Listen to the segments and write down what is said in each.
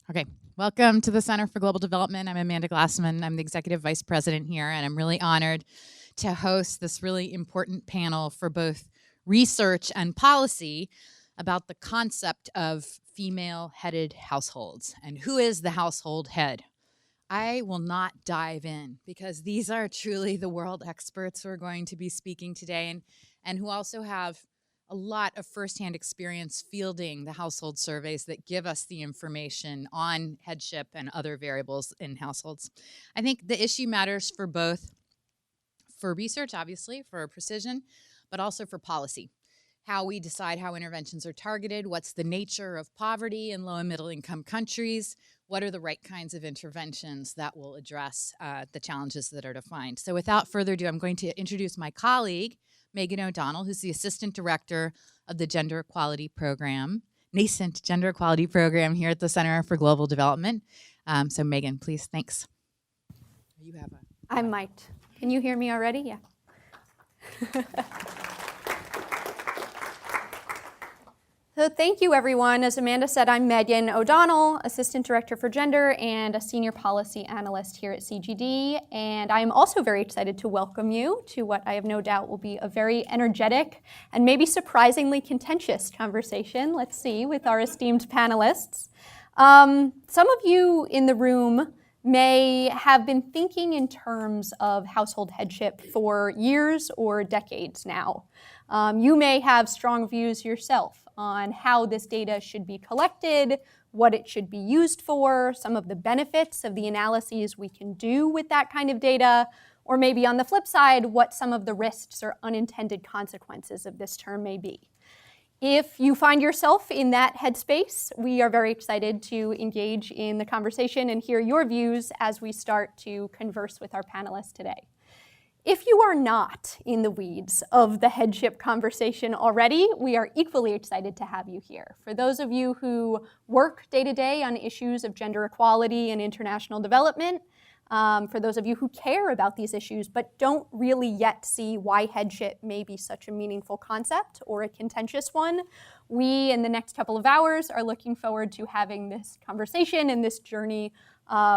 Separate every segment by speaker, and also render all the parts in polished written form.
Speaker 1: Okay, welcome to the Center for Global Development. I'm Amanda Glassman. I'm the Executive Vice President here, and I'm really honored to host this really important panel for both research and policy about the concept of female-headed households and who is the household head. I will not dive in because these are truly the world experts who are going to be speaking today and who also have a lot of firsthand experience fielding the household surveys that give us the information on headship and other variables in households. I think the issue matters for both, for research, obviously, for precision, but also for policy. How we decide how interventions are targeted, what's the nature of poverty in low and middle income countries, what are the right kinds of interventions that will address the challenges that are defined. So without further ado, I'm going to introduce my colleague, Megan O'Donnell, who's the Assistant Director of the Gender Equality Program, nascent Gender Equality Program here at the Center for Global Development. So Megan, please, thanks. You have
Speaker 2: I'm mic'd. Can you hear me already? Yeah. So thank you, everyone. As Amanda said, I'm Megan O'Donnell, Assistant Director for Gender and a Senior Policy Analyst here at CGD. And I'm also very excited to welcome you to what I have no doubt will be a very energetic and maybe surprisingly contentious conversation, let's see, with our esteemed panelists. Some of you in the room may have been thinking in terms of household headship for years or decades now. You may have strong views yourself on how this data should be collected, what it should be used for, some of the benefits of the analyses we can do with that kind of data, or maybe on the flip side, what some of the risks or unintended consequences of this term may be. If you find yourself in that headspace, we are very excited to engage in the conversation and hear your views as we start to converse with our panelists today. If you are not in the weeds of the headship conversation already, we are equally excited to have you here. For those of you who work day to day on issues of gender equality and international development, for those of you who care about these issues but don't really yet see why headship may be such a meaningful concept or a contentious one, we, in the next couple of hours, are looking forward to having this conversation and this journey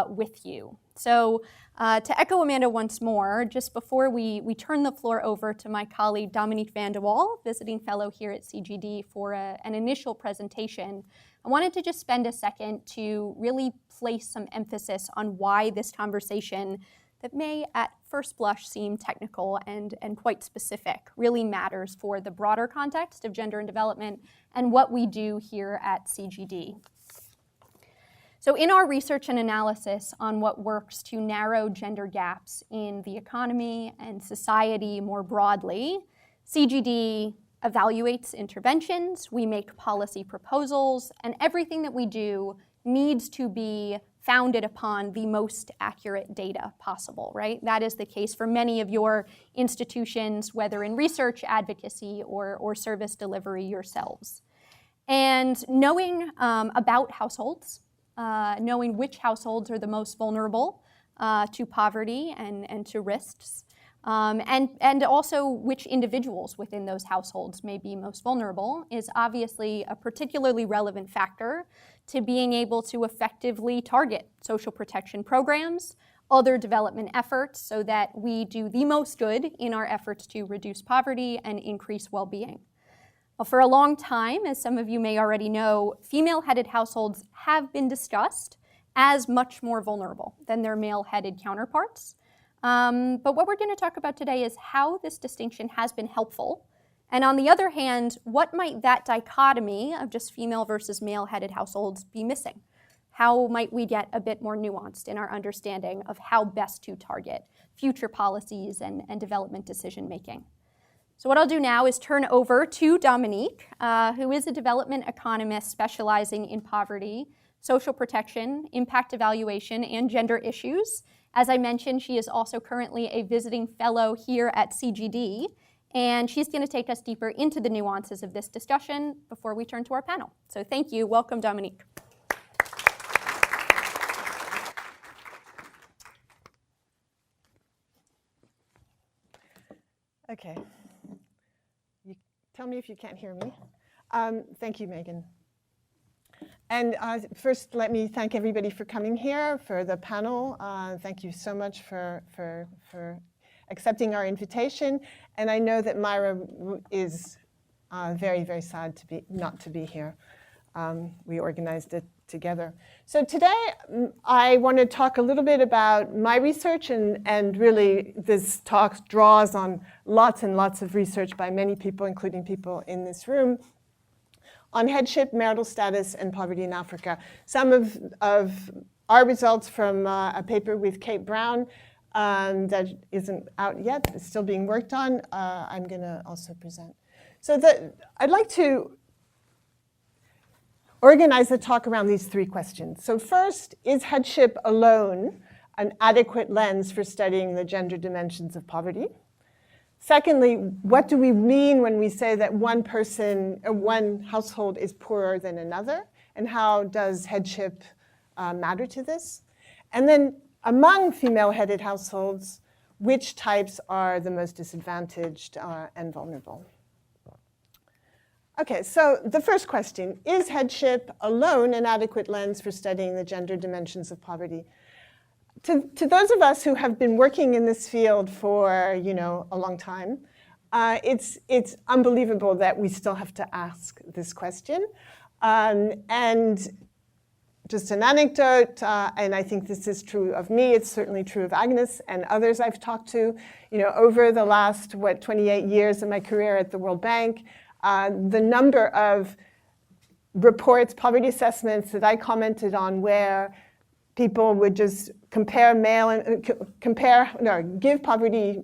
Speaker 2: with you. So to echo Amanda once more, just before we turn the floor over to my colleague Dominique van de Walle, visiting fellow here at CGD, for an initial presentation, I wanted to just spend a second to really place some emphasis on why this conversation that may at first blush seem technical and quite specific really matters for the broader context of gender and development and what we do here at CGD. So in our research and analysis on what works to narrow gender gaps in the economy and society more broadly, CGD evaluates interventions, we make policy proposals, and everything that we do needs to be founded upon the most accurate data possible, right? That is the case for many of your institutions, whether in research, advocacy, or service delivery yourselves. And knowing about households, knowing which households are the most vulnerable to poverty and to risks, and also which individuals within those households may be most vulnerable is obviously a particularly relevant factor to being able to effectively target social protection programs, other development efforts, so that we do the most good in our efforts to reduce poverty and increase well-being. Well, for a long time, as some of you may already know, female-headed households have been discussed as much more vulnerable than their male-headed counterparts. But what we're going to talk about today is how this distinction has been helpful. And on the other hand, what might that dichotomy of just female versus male-headed households be missing? How might we get a bit more nuanced in our understanding of how best to target future policies and development decision-making? So what I'll do now is turn over to Dominique, who is a development economist specializing in poverty, social protection, impact evaluation, and gender issues. As I mentioned, she is also currently a visiting fellow here at CGD, and she's going to take us deeper into the nuances of this discussion before we turn to our panel. So thank you. Welcome, Dominique.
Speaker 3: Okay. Tell me if you can't hear me. Thank you, Megan. And first, let me thank everybody for coming here, for the panel. Thank you so much for accepting our invitation. And I know that Myra is very, very sad not to be here. We organized it together. So today, I want to talk a little bit about my research, and really this talk draws on lots and lots of research by many people, including people in this room, on headship, marital status, and poverty in Africa. Some of our results from a paper with Kate Brown that isn't out yet, it's still being worked on, I'm going to also present. So I'd like to organize the talk around these three questions. So first, is headship alone an adequate lens for studying the gender dimensions of poverty? Secondly, what do we mean when we say that one household is poorer than another? And how does headship matter to this? And then among female-headed households, which types are the most disadvantaged and vulnerable? Okay, so the first question, is headship alone an adequate lens for studying the gender dimensions of poverty? To those of us who have been working in this field for a long time, it's unbelievable that we still have to ask this question. And just an anecdote, and I think this is true of me, it's certainly true of Agnes and others I've talked to, over the last, 28 years of my career at the World Bank, the number of reports, poverty assessments that I commented on where people would just give poverty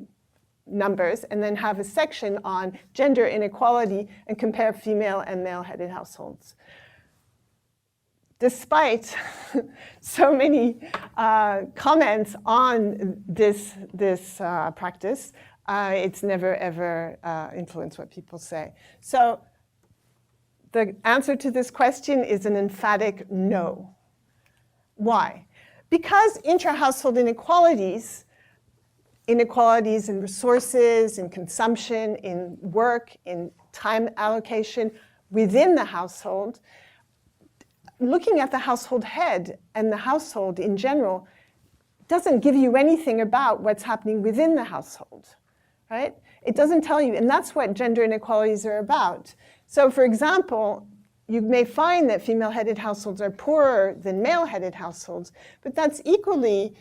Speaker 3: numbers and then have a section on gender inequality and compare female and male-headed households. Despite so many comments on this practice, it's never, ever influenced what people say. So the answer to this question is an emphatic no. Why? Because intra-household inequalities in resources, in consumption, in work, in time allocation within the household, looking at the household head and the household in general doesn't give you anything about what's happening within the household. Right? It doesn't tell you, and that's what gender inequalities are about. So for example, you may find that female-headed households are poorer than male-headed households, but that's equally,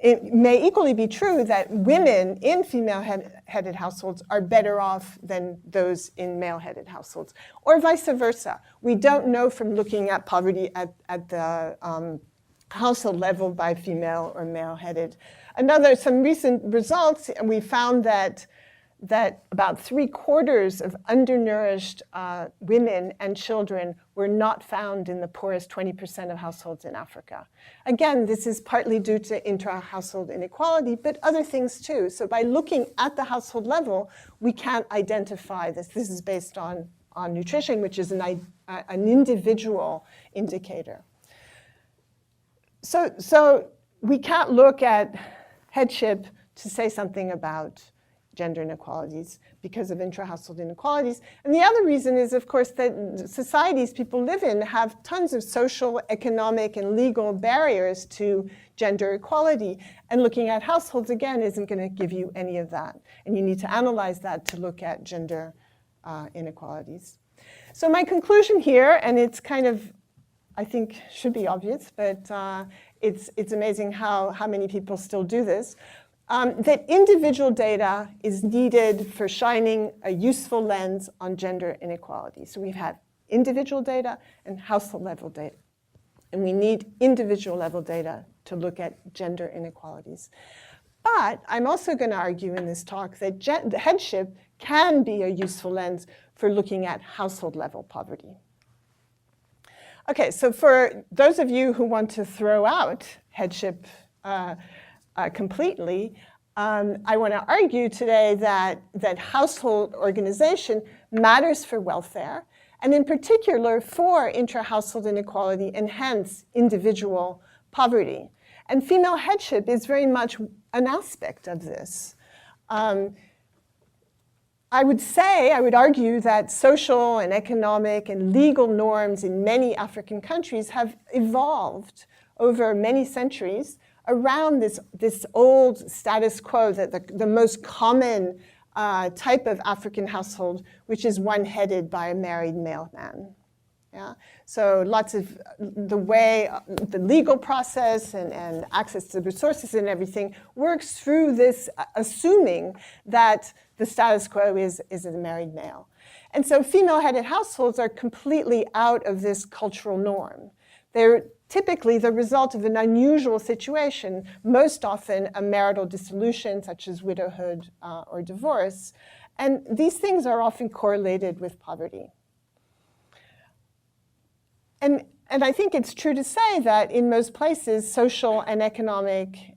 Speaker 3: it may equally be true that women in female-headed households are better off than those in male-headed households, or vice versa. We don't know from looking at poverty at the household level by female or male-headed. Some recent results, and we found that about 3/4 of undernourished women and children were not found in the poorest 20% of households in Africa. Again, this is partly due to intra-household inequality, but other things too. So by looking at the household level, we can't identify this. This is based on nutrition, which is an individual indicator. So we can't look at headship to say something about gender inequalities because of intra-household inequalities. And the other reason is, of course, that societies people live in have tons of social, economic, and legal barriers to gender equality. And looking at households, again, isn't going to give you any of that. And you need to analyze that to look at gender inequalities. So my conclusion here, and it's kind of, I think, should be obvious, but it's amazing how many people still do this, that individual data is needed for shining a useful lens on gender inequality. So we've had individual data and household level data. And we need individual level data to look at gender inequalities. But I'm also going to argue in this talk that headship can be a useful lens for looking at household level poverty. Okay, so for those of you who want to throw out headship completely, I want to argue today that household organization matters for welfare, and in particular for intra-household inequality and hence individual poverty. And female headship is very much an aspect of this. I would argue that social and economic and legal norms in many African countries have evolved over many centuries around this old status quo, that the most common type of African household, which is one headed by a married male man. Yeah? So lots of the way the legal process and access to resources and everything works through this, assuming that the status quo is a married male. And so female-headed households are completely out of this cultural norm. They're typically the result of an unusual situation, most often a marital dissolution, such as widowhood or divorce. And these things are often correlated with poverty. And I think it's true to say that in most places, social and economic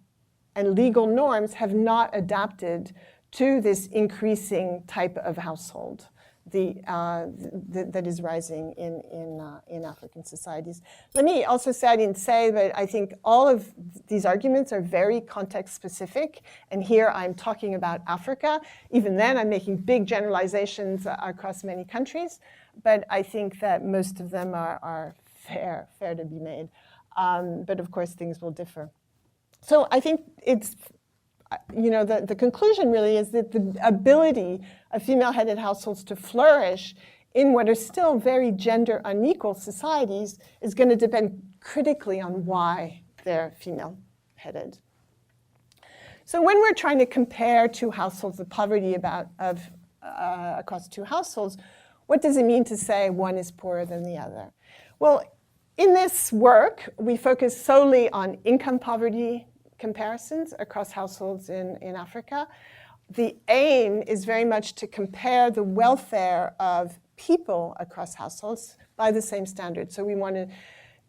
Speaker 3: and legal norms have not adapted to this increasing type of household that is rising in African societies. Let me also say, I didn't say, but I think all of these arguments are very context specific. And here I'm talking about Africa. Even then, I'm making big generalizations across many countries. But I think that most of them are fair to be made. But of course, things will differ. So I think it's, the conclusion really is that the ability of female-headed households to flourish in what are still very gender unequal societies is going to depend critically on why they're female-headed. So when we're trying to compare two households, the poverty across two households, what does it mean to say one is poorer than the other? Well, in this work, we focus solely on income poverty comparisons across households in Africa. The aim is very much to compare the welfare of people across households by the same standard. So we want to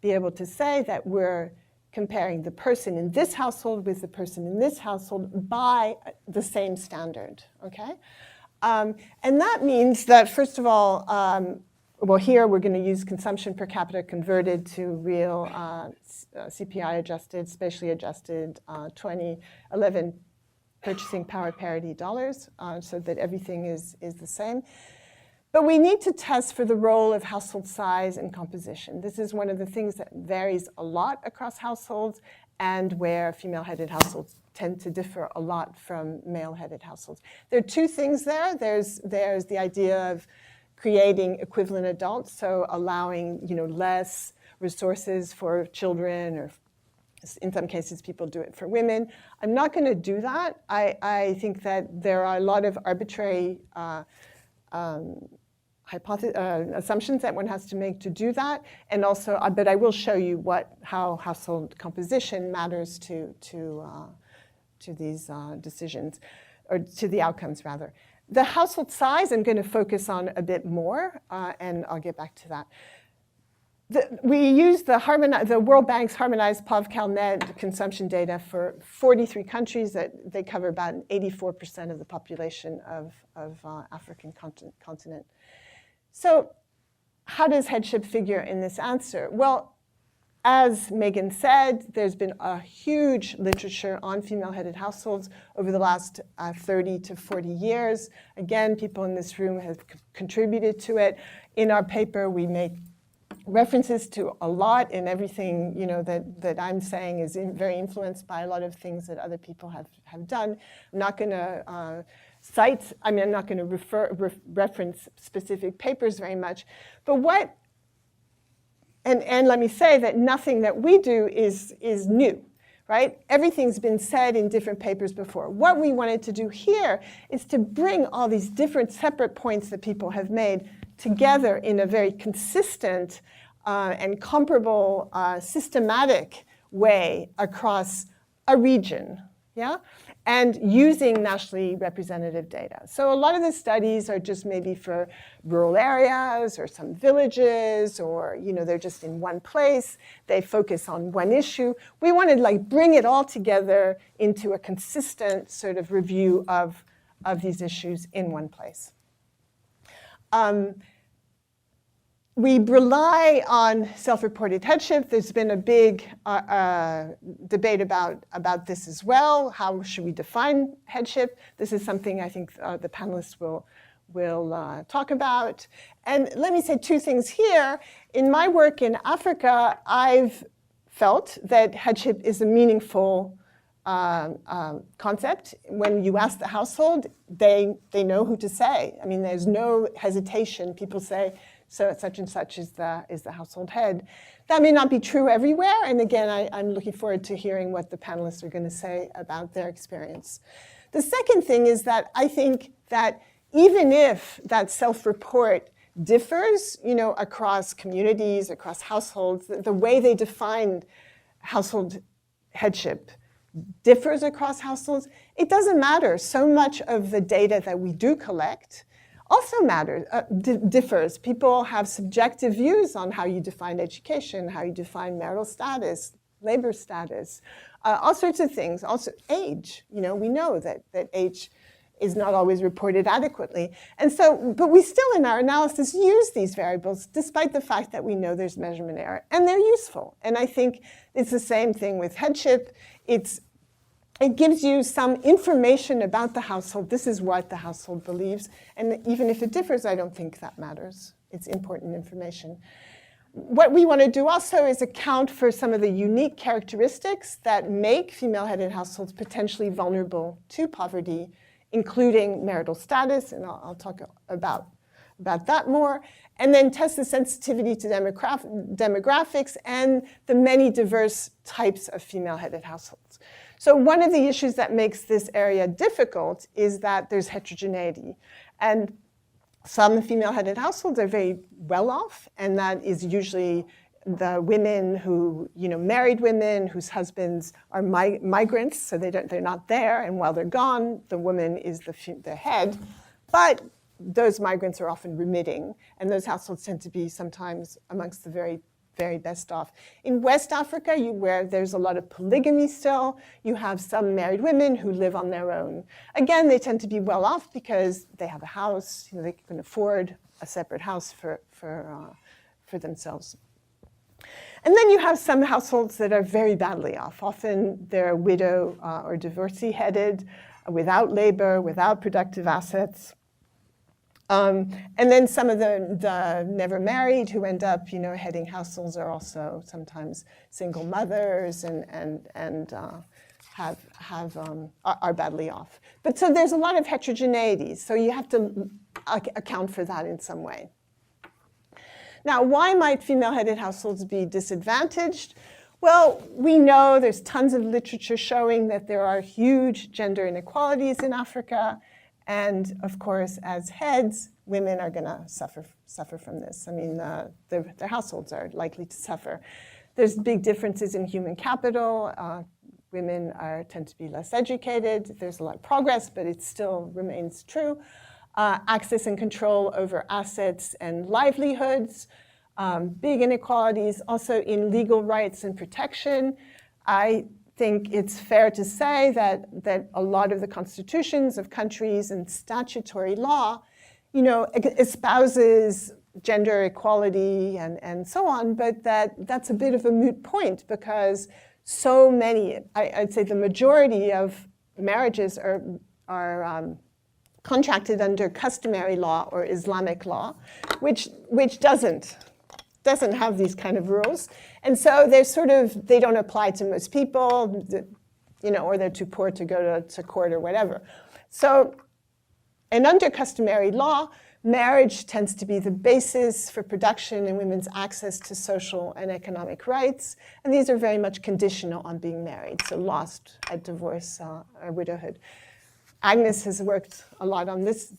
Speaker 3: be able to say that we're comparing the person in this household with the person in this household by the same standard, okay? And that means that, first of all, well, here we're going to use consumption per capita converted to real CPI adjusted, spatially adjusted 2011 purchasing power parity dollars, so that everything is the same. But we need to test for the role of household size and composition. This is one of the things that varies a lot across households and where female-headed households tend to differ a lot from male-headed households. There are two things there. There's the idea of creating equivalent adults, so allowing less resources for children, or in some cases people do it for women. I'm not going to do that. I think that there are a lot of arbitrary assumptions that one has to make to do that, and also, but I will show you how household composition matters to these decisions, or to the outcomes rather. The household size I'm going to focus on a bit more, and I'll get back to that. We use the World Bank's harmonized POV-CalNet consumption data for 43 countries. That they cover about 84% of the population of African continent. So how does headship figure in this answer? Well, as Megan said, there's been a huge literature on female-headed households over the last 30 to 40 years. Again, people in this room have contributed to it. In our paper, we make references to a lot, and everything that I'm saying is very influenced by a lot of things that other people have done. I'm not going to I'm not going to reference specific papers very much. But and let me say that nothing that we do is new, right? Everything's been said in different papers before. What we wanted to do here is to bring all these different separate points that people have made together in a very consistent and comparable, systematic way across a region, yeah? And using nationally representative data. So a lot of the studies are just maybe for rural areas or some villages, or they're just in one place. They focus on one issue. We wanted to bring it all together into a consistent sort of review of these issues in one place. We rely on self-reported headship. There's been a big debate about this as well. How should we define headship? This is something I think the panelists will talk about. And let me say two things here. In my work in Africa, I've felt that headship is a meaningful concept. When you ask the household, they know who to say. I mean, there's no hesitation. People say, so such and such is the household head. That may not be true everywhere. And again, I'm looking forward to hearing what the panelists are going to say about their experience. The second thing is that I think that even if that self-report differs, across communities, across households, the way they define household headship differs across households, it doesn't matter. So much of the data that we do collect also matters, differs. People have subjective views on how you define education, how you define marital status, labor status, all sorts of things. Also age, we know that age is not always reported adequately. And so, but we still in our analysis use these variables despite the fact that we know there's measurement error, and they're useful. And I think it's the same thing with headship. It gives you some information about the household. This is what the household believes. And even if it differs, I don't think that matters. It's important information. What we want to do also is account for some of the unique characteristics that make female-headed households potentially vulnerable to poverty, including marital status, and I'll talk about that more, and then test the sensitivity to demographics and the many diverse types of female-headed households. So one of the issues that makes this area difficult is that there's heterogeneity. And some female-headed households are very well off, and that is usually the women who, married women whose husbands are migrants, so they're not there, and while they're gone, the woman is the head. But those migrants are often remitting, and those households tend to be sometimes amongst the very, very best off. In West Africa, where there's a lot of polygamy still, you have some married women who live on their own. Again, they tend to be well off because they have a house, they can afford a separate house for themselves. And then you have some households that are very badly off. Often they're widow or divorcee-headed, without labor, without productive assets. And then some of the never married who end up, heading households are also sometimes single mothers and are badly off. But so there's a lot of heterogeneity. So you have to account for that in some way. Now, why might female-headed households be disadvantaged? Well, we know there's tons of literature showing that there are huge gender inequalities in Africa. And of course, as heads, women are going to suffer from this. I mean, their households are likely to suffer. There's big differences in human capital. Women tend to be less educated. There's a lot of progress, but it still remains true. Access and control over assets and livelihoods, big inequalities, also in legal rights and protection. I think it's fair to say that a lot of the constitutions of countries and statutory law, espouses gender equality and so on, but that's a bit of a moot point because so many, I'd say the majority of marriages are contracted under customary law or Islamic law, which doesn't have these kind of rules. And so they don't apply to most people, or they're too poor to go to court or whatever. So, and under customary law, marriage tends to be the basis for production and women's access to social and economic rights. And these are very much conditional on being married, so lost at divorce or widowhood. Agnes has worked a lot on this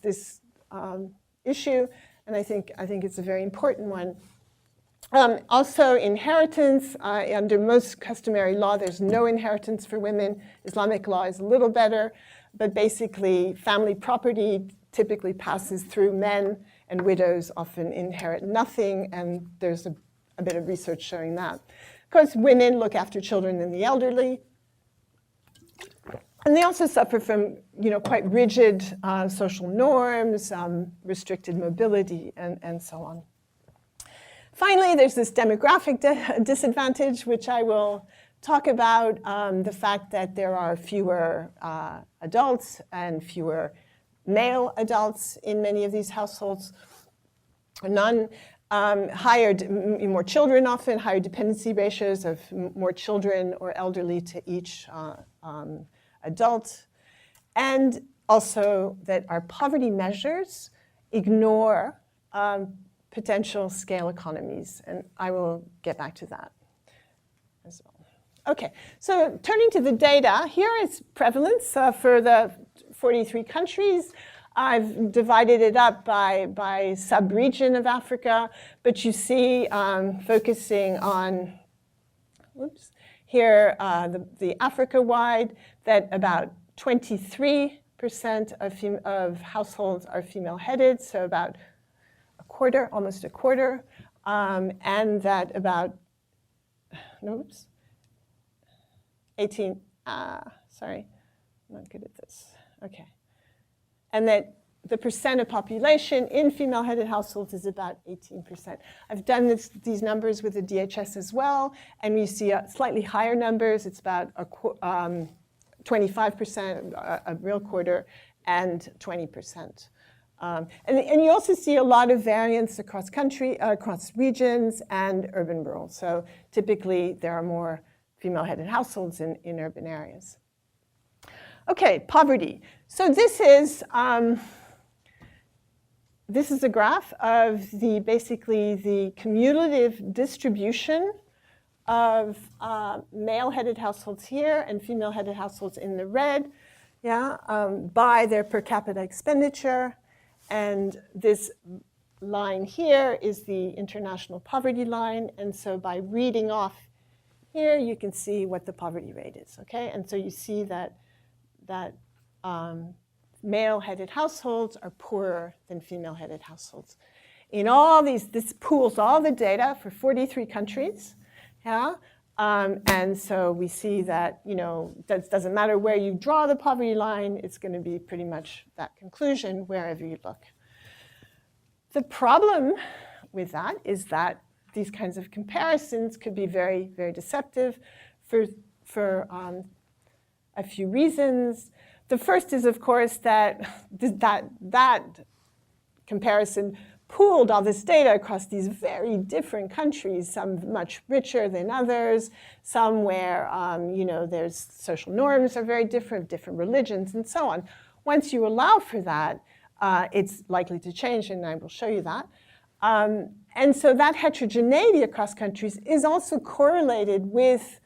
Speaker 3: issue, and I think it's a very important one. Also, inheritance. Under most customary law, there's no inheritance for women. Islamic law is a little better, but basically, family property typically passes through men, and widows often inherit nothing, and there's a bit of research showing that. Of course, women look after children and the elderly. And they also suffer from, quite rigid social norms, restricted mobility, and so on. Finally, there's this demographic disadvantage, which I will talk about, the fact that there are fewer adults and fewer male adults in many of these households. More children often, higher dependency ratios of more children or elderly to each adult. And also that our poverty measures ignore potential scale economies. And I will get back to that as well. Okay, so turning to the data, here is prevalence for the 43 countries. I've divided it up by sub-region of Africa, but you see focusing on, here the Africa-wide, that about 23% of households are female-headed, so about a quarter, almost a quarter, and that about, 18, sorry, I'm not good at this, okay. And that the percent of population in female-headed households is about 18%. I've done these numbers with the DHS as well, and we see slightly higher numbers. It's about 25%, a real quarter, and 20%. And you also see a lot of variance across regions and urban-rural. So typically, there are more female-headed households in urban areas. Okay, poverty. So this is a graph of basically the cumulative distribution of male-headed households here and female-headed households in the red, by their per capita expenditure. And this line here is the international poverty line. And so by reading off here, you can see what the poverty rate is, okay? And so you see that male-headed households are poorer than female-headed households. In all these, this pools all the data for 43 countries, and so we see that, that doesn't matter where you draw the poverty line, it's going to be pretty much that conclusion wherever you look. The problem with that is that these kinds of comparisons could be very, very deceptive for a few reasons. The first is, of course, that comparison pooled all this data across these very different countries, some much richer than others, some where there's social norms are very different religions, and so on. Once you allow for that, it's likely to change, and I will show you that. And so that heterogeneity across countries is also correlated with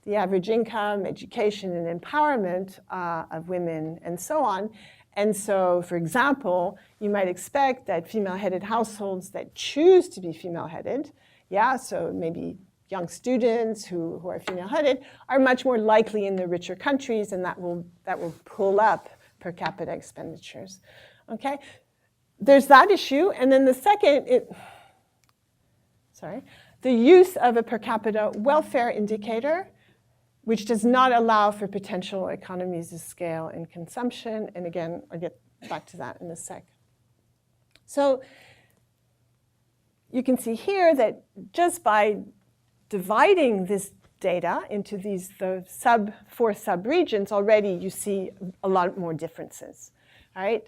Speaker 3: the average income, education, and empowerment of women, and so on. And so, for example, you might expect that female-headed households that choose to be female-headed, so maybe young students who are female-headed, are much more likely in the richer countries, and that will pull up per capita expenditures. Okay, there's that issue, and then the second, the use of a per capita welfare indicator, which does not allow for potential economies of scale in consumption. And again, I'll get back to that in a sec. So you can see here that just by dividing this data into the four sub-regions, already you see a lot more differences, right?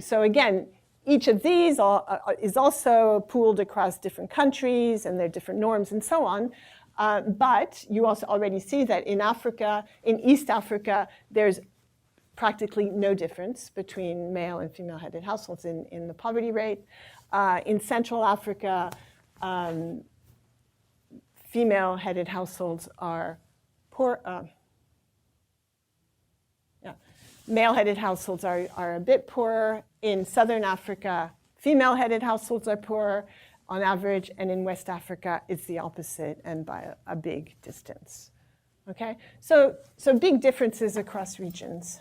Speaker 3: So again, each of these is also pooled across different countries and their different norms and so on. But you also already see that in Africa, in East Africa, there's practically no difference between male and female-headed households in the poverty rate. In Central Africa, female-headed households are poor. Male-headed households are a bit poorer. In Southern Africa, female-headed households are poorer on average, and in West Africa, it's the opposite, and by a big distance. Okay, so big differences across regions.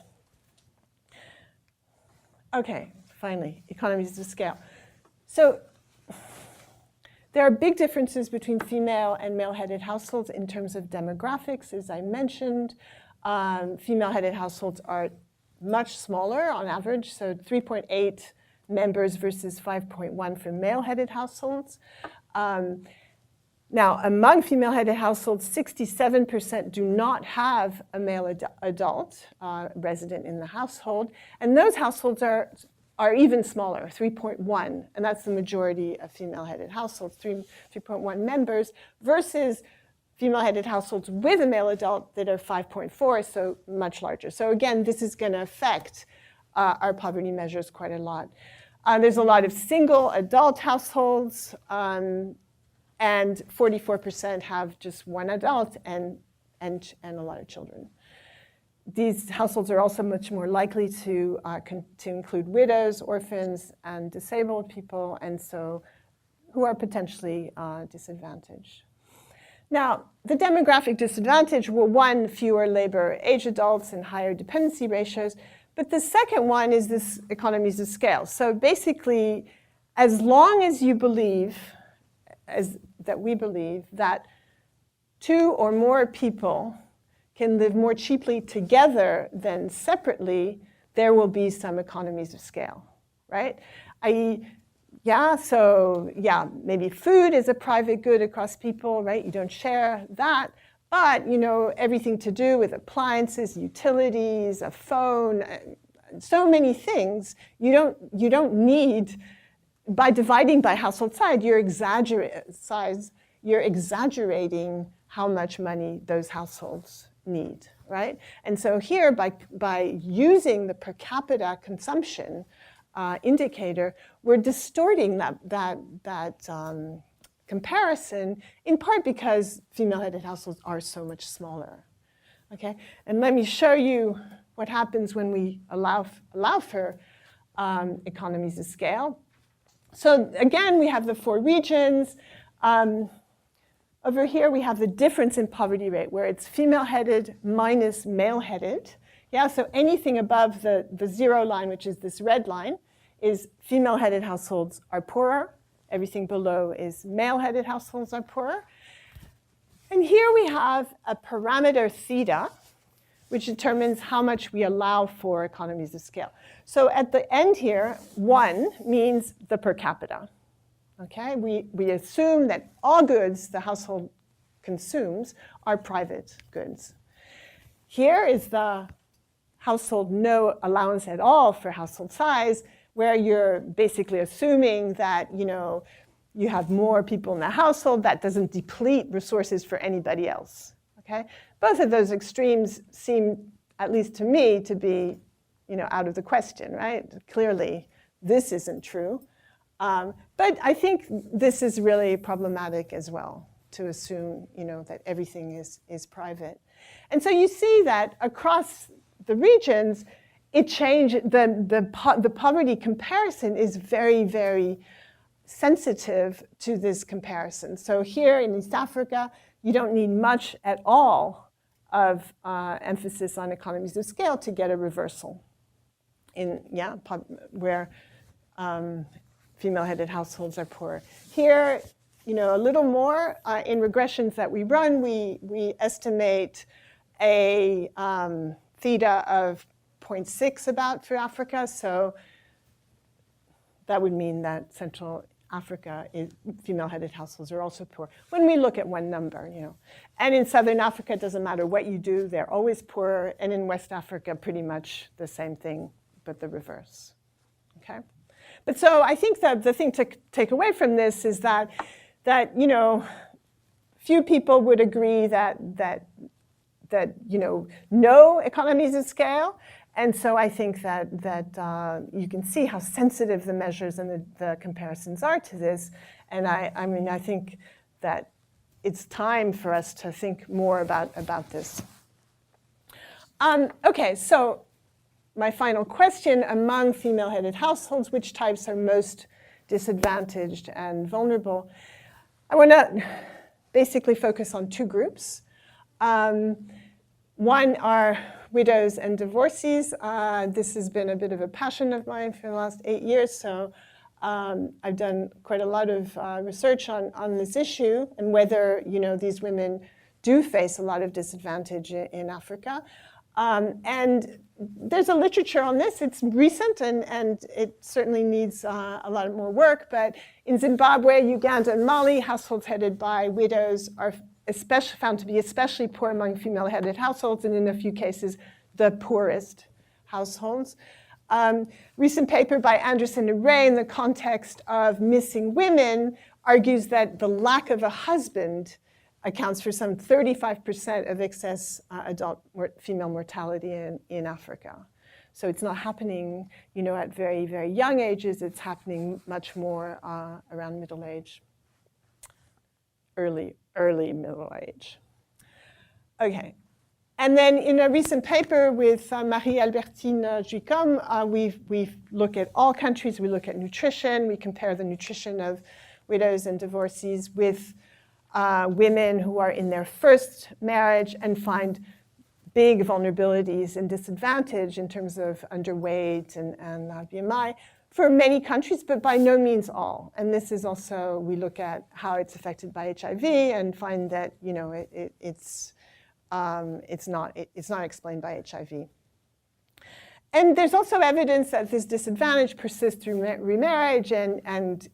Speaker 3: Okay, finally, economies of scale. So there are big differences between female and male-headed households in terms of demographics, as I mentioned. Female-headed households are much smaller on average, so 3.8 members versus 5.1 for male-headed households. Now, among female-headed households, 67% do not have a male adult resident in the household, and those households are even smaller, 3.1, and that's the majority of female-headed households, 3.1 members, versus female-headed households with a male adult that are 5.4, so much larger. So again, this is going to affect our poverty measures quite a lot. There's a lot of single adult households, and 44% have just one adult and a lot of children. These households are also much more likely to include widows, orphans, and disabled people, and so who are potentially disadvantaged. Now, the demographic disadvantage were one, fewer labor age adults and higher dependency ratios, but the second one is this economies of scale. So basically, as long as you believe, that we believe, that two or more people can live more cheaply together than separately, there will be some economies of scale, right? Maybe food is a private good across people, right? You don't share that. But, everything to do with appliances, utilities, a phone, so many things, you don't need. By dividing by household size, you're exaggerating how much money those households need, right? And so here, by using the per capita consumption indicator, we're distorting that comparison, in part because female-headed households are so much smaller, okay? And let me show you what happens when we allow for economies of scale. So again, we have the 4 regions. Over here, we have the difference in poverty rate, where it's female-headed minus male-headed. Yeah, so anything above the 0 line, which is this red line, is female-headed households are poorer. Everything below is male-headed households are poorer. And here we have a parameter theta, which determines how much we allow for economies of scale. So at the end here, 1 means the per capita. Okay, we assume that all goods the household consumes are private goods. Here is the household no allowance at all for household size, where you're basically assuming that you have more people in the household. That doesn't deplete resources for anybody else. Okay, both of those extremes seem, at least to me, to be out of the question, right? Clearly, this isn't true. But I think this is really problematic as well, to assume that everything is private. And so you see that across the regions, it changed. The poverty comparison is very, very sensitive to this comparison. So here in East Africa, you don't need much at all of emphasis on economies of scale to get a reversal where female-headed households are poor. Here, a little more. In regressions that we run, we estimate a theta of 0.6 about for Africa. So that would mean that Central Africa, female-headed households are also poor. When we look at one number, And in Southern Africa, it doesn't matter what you do, they're always poorer. And in West Africa, pretty much the same thing, but the reverse, okay? But so I think that the thing to take away from this is that few people would agree that no economies of scale. And so I think that you can see how sensitive the measures and the comparisons are to this. And I think that it's time for us to think more about this. Okay, so my final question: among female-headed households, which types are most disadvantaged and vulnerable? I want to basically focus on 2 groups. One are widows and divorcees. This has been a bit of a passion of mine for the last 8 years, so I've done quite a lot of research on this issue and whether these women do face a lot of disadvantage in Africa. And there's a literature on this. It's recent, and it certainly needs a lot more work. But in Zimbabwe, Uganda, and Mali, households headed by widows are found to be especially poor among female-headed households, and in a few cases, the poorest households. Recent paper by Anderson and Ray in the context of missing women argues that the lack of a husband accounts for some 35% of excess adult female mortality in Africa. So it's not happening, at very, very young ages. It's happening much more around middle age, early middle age. Okay. And then in a recent paper with Marie-Albertine Juicom, we look at all countries. We look at nutrition. We compare the nutrition of widows and divorcees with women who are in their first marriage and find big vulnerabilities and disadvantage in terms of underweight and BMI for many countries, but by no means all. And this is also, we look at how it's affected by HIV and find that it's not explained by HIV. And there's also evidence that this disadvantage persists through remarriage and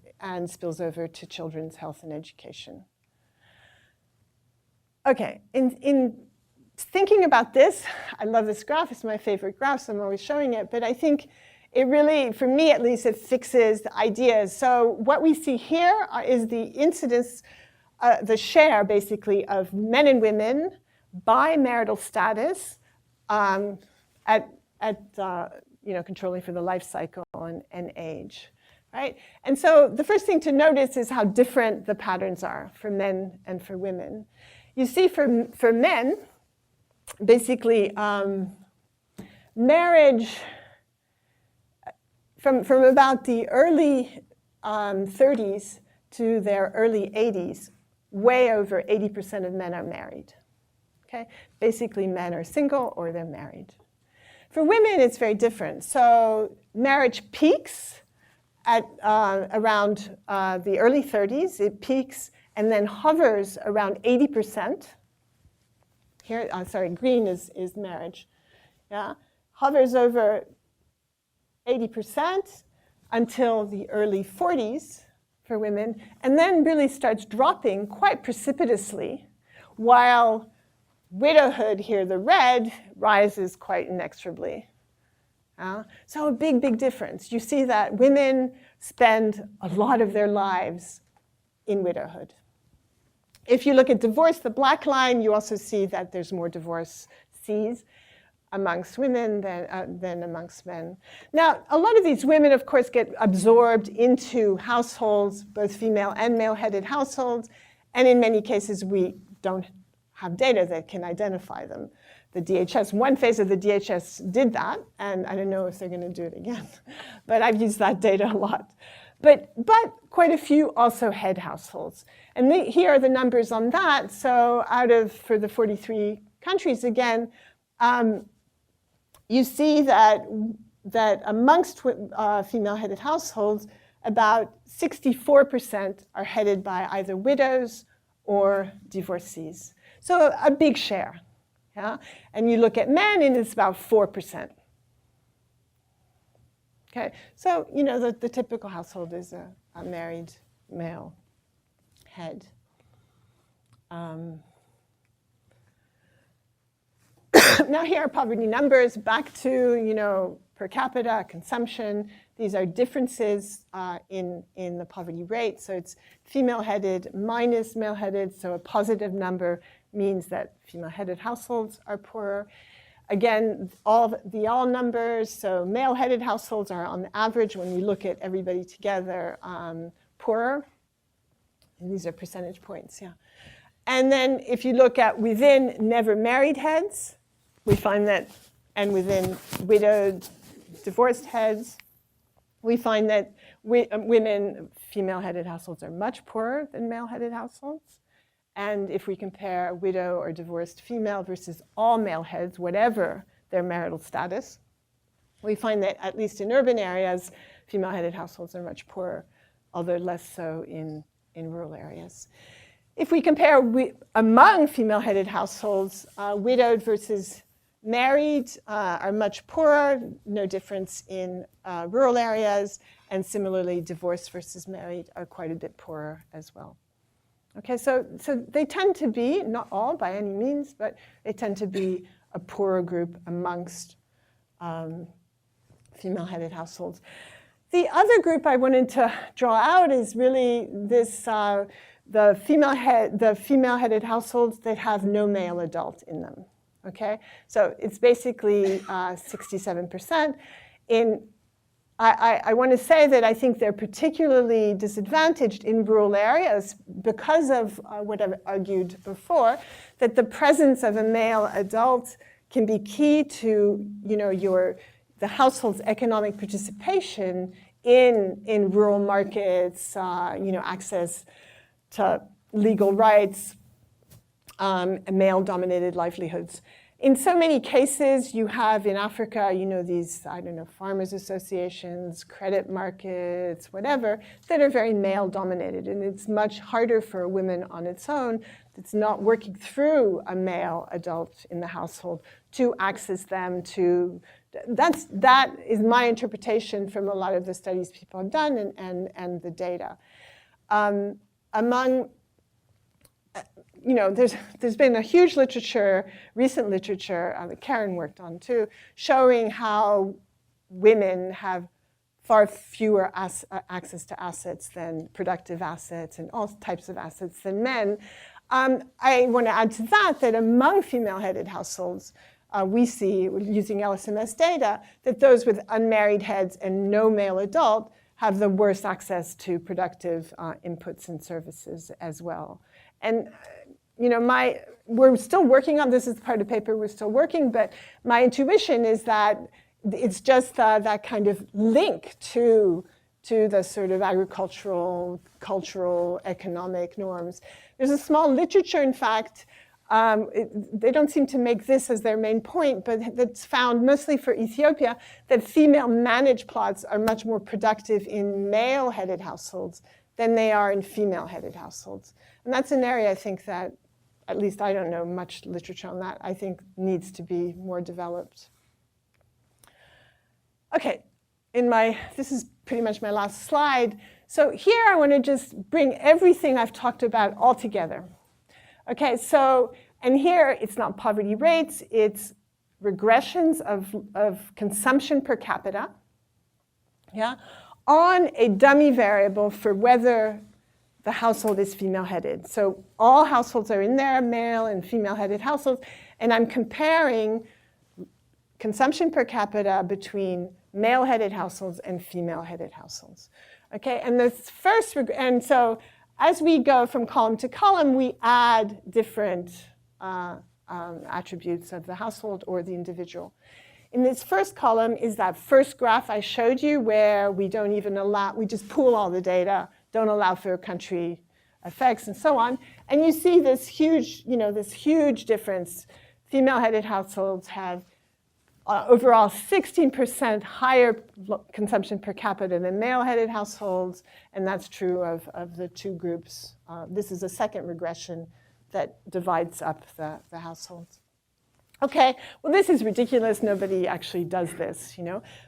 Speaker 3: spills over to children's health and education. Okay, in thinking about this, I love this graph. It's my favorite graph, so I'm always showing it. But I think it really, for me at least, it fixes the ideas. So what we see here is the incidence, the share, basically, of men and women by marital status controlling for the life cycle and age. Right? And so the first thing to notice is how different the patterns are for men and for women. You see for men, basically, marriage from about the early 30s to their early 80s, way over 80% of men are married. Okay? Basically, men are single or they're married. For women, it's very different. So marriage peaks at around the early 30s. It peaks and then hovers around 80%. Here, green is marriage. Yeah, hovers over 80% until the early 40s for women, and then really starts dropping quite precipitously, while widowhood, here the red, rises quite inexorably. So a big, big difference. You see that women spend a lot of their lives in widowhood. If you look at divorce, the black line, you also see that there's more divorcees amongst women than amongst men. Now, a lot of these women, of course, get absorbed into households, both female and male-headed households, and in many cases, we don't have data that can identify them. The DHS, one phase of the DHS did that, and I don't know if they're going to do it again, but I've used that data a lot. But quite a few also head households. And here are the numbers on that. So for the 43 countries, again, you see that amongst female-headed households, about 64% are headed by either widows or divorcees. So a big share. Yeah? And you look at men, and it's about 4%. Okay, so the typical household is a married male head. Now here are poverty numbers back to per capita consumption. These are differences in the poverty rate. So it's female-headed minus male-headed. So a positive number means that female-headed households are poorer. Again, all numbers, so male-headed households are on average, when we look at everybody together, poorer. And these are percentage points, yeah. And then if you look at within never married heads, we find that, and within widowed, divorced heads, we find that women, female-headed households are much poorer than male-headed households. And if we compare a widow or divorced female versus all male heads, whatever their marital status, we find that at least in urban areas, female-headed households are much poorer, although less so in rural areas. If we compare among female-headed households, widowed versus married are much poorer, no difference in rural areas, and similarly, divorced versus married are quite a bit poorer as well. Okay, so they tend to be, not all by any means, but they tend to be a poorer group amongst female-headed households. The other group I wanted to draw out is really this, the female-headed households that have no male adult in them. Okay, so it's basically 67%. I want to say that I think they're particularly disadvantaged in rural areas because of what I've argued before, that the presence of a male adult can be key to the household's economic participation in rural markets, access to legal rights, male-dominated livelihoods. In so many cases, you have in Africa, these, farmers associations, credit markets, whatever, that are very male-dominated. And it's much harder for a woman on its own that's not working through a male adult in the household to access them to. That is my interpretation from a lot of the studies people have done and the data. There's been a huge literature, recent literature that Karen worked on too, showing how women have far fewer access to assets than productive assets and all types of assets than men. I want to add to that among female-headed households, we see, using LSMS data, that those with unmarried heads and no male adult have the worst access to productive inputs and services as well. And we're still working on this as part of the paper, we're still working, but my intuition is that it's just that kind of link to the sort of agricultural, cultural, economic norms. There's a small literature, in fact, they don't seem to make this as their main point, but that's found mostly for Ethiopia, that female managed plots are much more productive in male-headed households than they are in female-headed households. And that's an area I think that, at least I don't know much literature on that, I think needs to be more developed. Okay, this is pretty much my last slide. So here I want to just bring everything I've talked about all together. Okay, and here it's not poverty rates, it's regressions of consumption per capita, on a dummy variable for whether the household is female-headed. So all households are in there, male and female-headed households, and I'm comparing consumption per capita between male-headed households and female-headed households. Okay, and so as we go from column to column, we add different attributes of the household or the individual. In this first column is that first graph I showed you where we don't even we just pool all the data, don't allow for country effects and so on. And you see this huge difference. Female-headed households have overall 16% higher consumption per capita than male-headed households, and that's true of the two groups. This is a second regression that divides up the households. Okay, well this is ridiculous, nobody actually does this,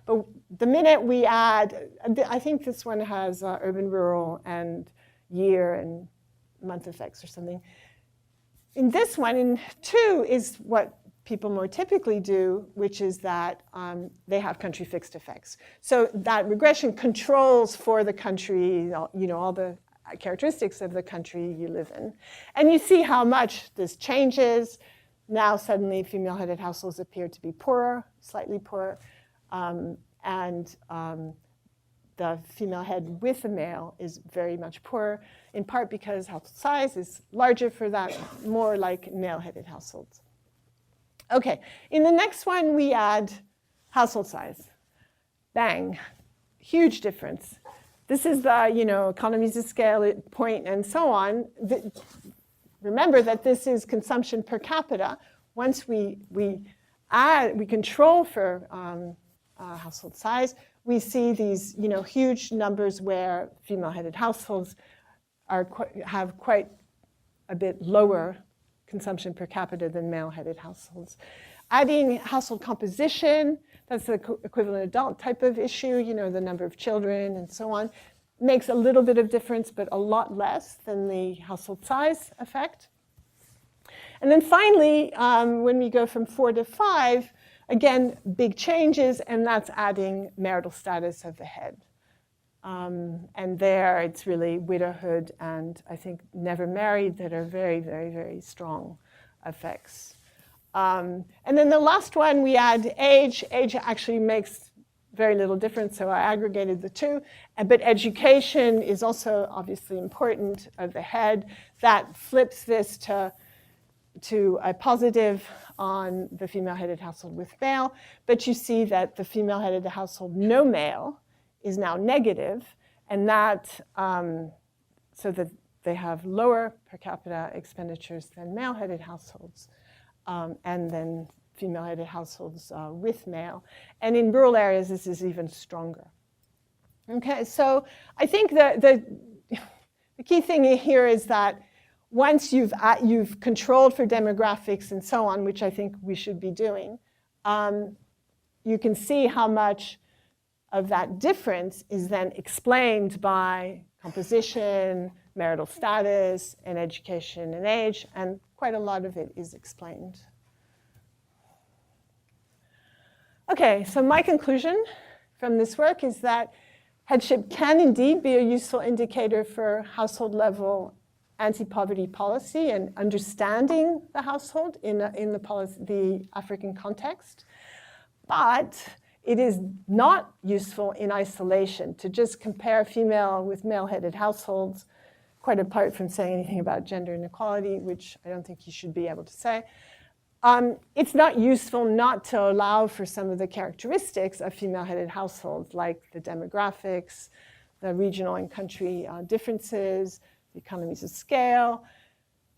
Speaker 3: But the minute we add, I think this one has urban, rural, and year and month effects or something. In this one, in 2 is what people more typically do, which is that they have country fixed effects. So that regression controls for the country, all the characteristics of the country you live in. And you see how much this changes. Now suddenly female-headed households appear to be poorer, slightly poorer, and the female head with a male is very much poorer, in part because household size is larger for that, more like male-headed households. Okay, in the next one we add household size. Bang, huge difference. This is the economies of scale point and so on. Remember that this is consumption per capita. Once we control for household size, we see these huge numbers where female-headed households have quite a bit lower consumption per capita than male-headed households. Adding household composition, that's the equivalent adult type of issue, you know, the number of children and so on, makes a little bit of difference, but a lot less than the household size effect. And then finally, when we go from 4 to 5, again, big changes, and that's adding marital status of the head. And there, it's really widowhood and I think never married that are very, very, very strong effects. And then the last one, we add age. Age actually makes very little difference, so I aggregated the two. But education is also obviously important of the head. That flips this to a positive on the female-headed household with male. But you see that the female-headed household, no male, is now negative, and that so that they have lower per capita expenditures than male-headed households, and then female-headed households with male. And in rural areas, this is even stronger. Okay, so I think the key thing here is that once you've controlled for demographics and so on, which I think we should be doing, you can see how much of that difference is then explained by composition, marital status, and education and age, and quite a lot of it is explained. Okay, so my conclusion from this work is that headship can indeed be a useful indicator for household level anti-poverty policy and understanding the household in the African context. But it is not useful in isolation to just compare female with male-headed households, quite apart from saying anything about gender inequality, which I don't think you should be able to say. It's not useful not to allow for some of the characteristics of female-headed households, like the demographics, the regional and country differences, the economies of scale,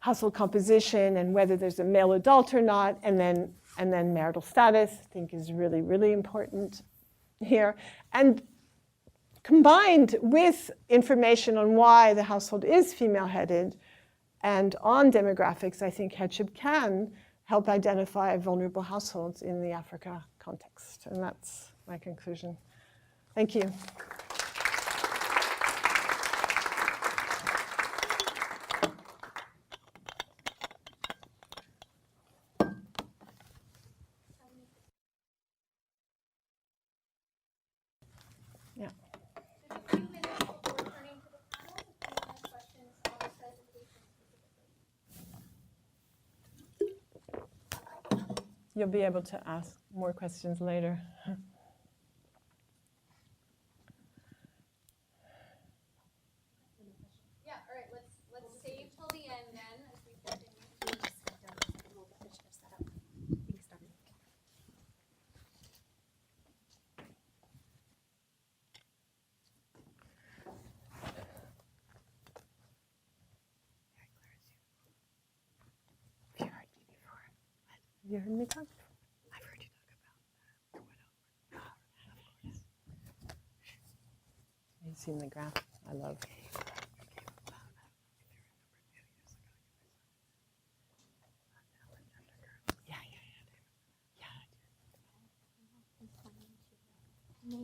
Speaker 3: household composition, and whether there's a male adult or not, and then marital status, I think is really, really important here. And combined with information on why the household is female-headed and on demographics, I think headship can help identify vulnerable households in the Africa context. And that's my conclusion. Thank you. Yeah.
Speaker 2: Just a few minutes before turning to the panel, if anyone has questions on the presentation specifically.
Speaker 3: You'll be able to ask more questions later.
Speaker 2: Yeah, all right, let's save till the end then as we continue.
Speaker 3: Have you heard me talk?
Speaker 4: I've heard you talk about Widowhood.
Speaker 3: You've seen the graph. I love. Yeah.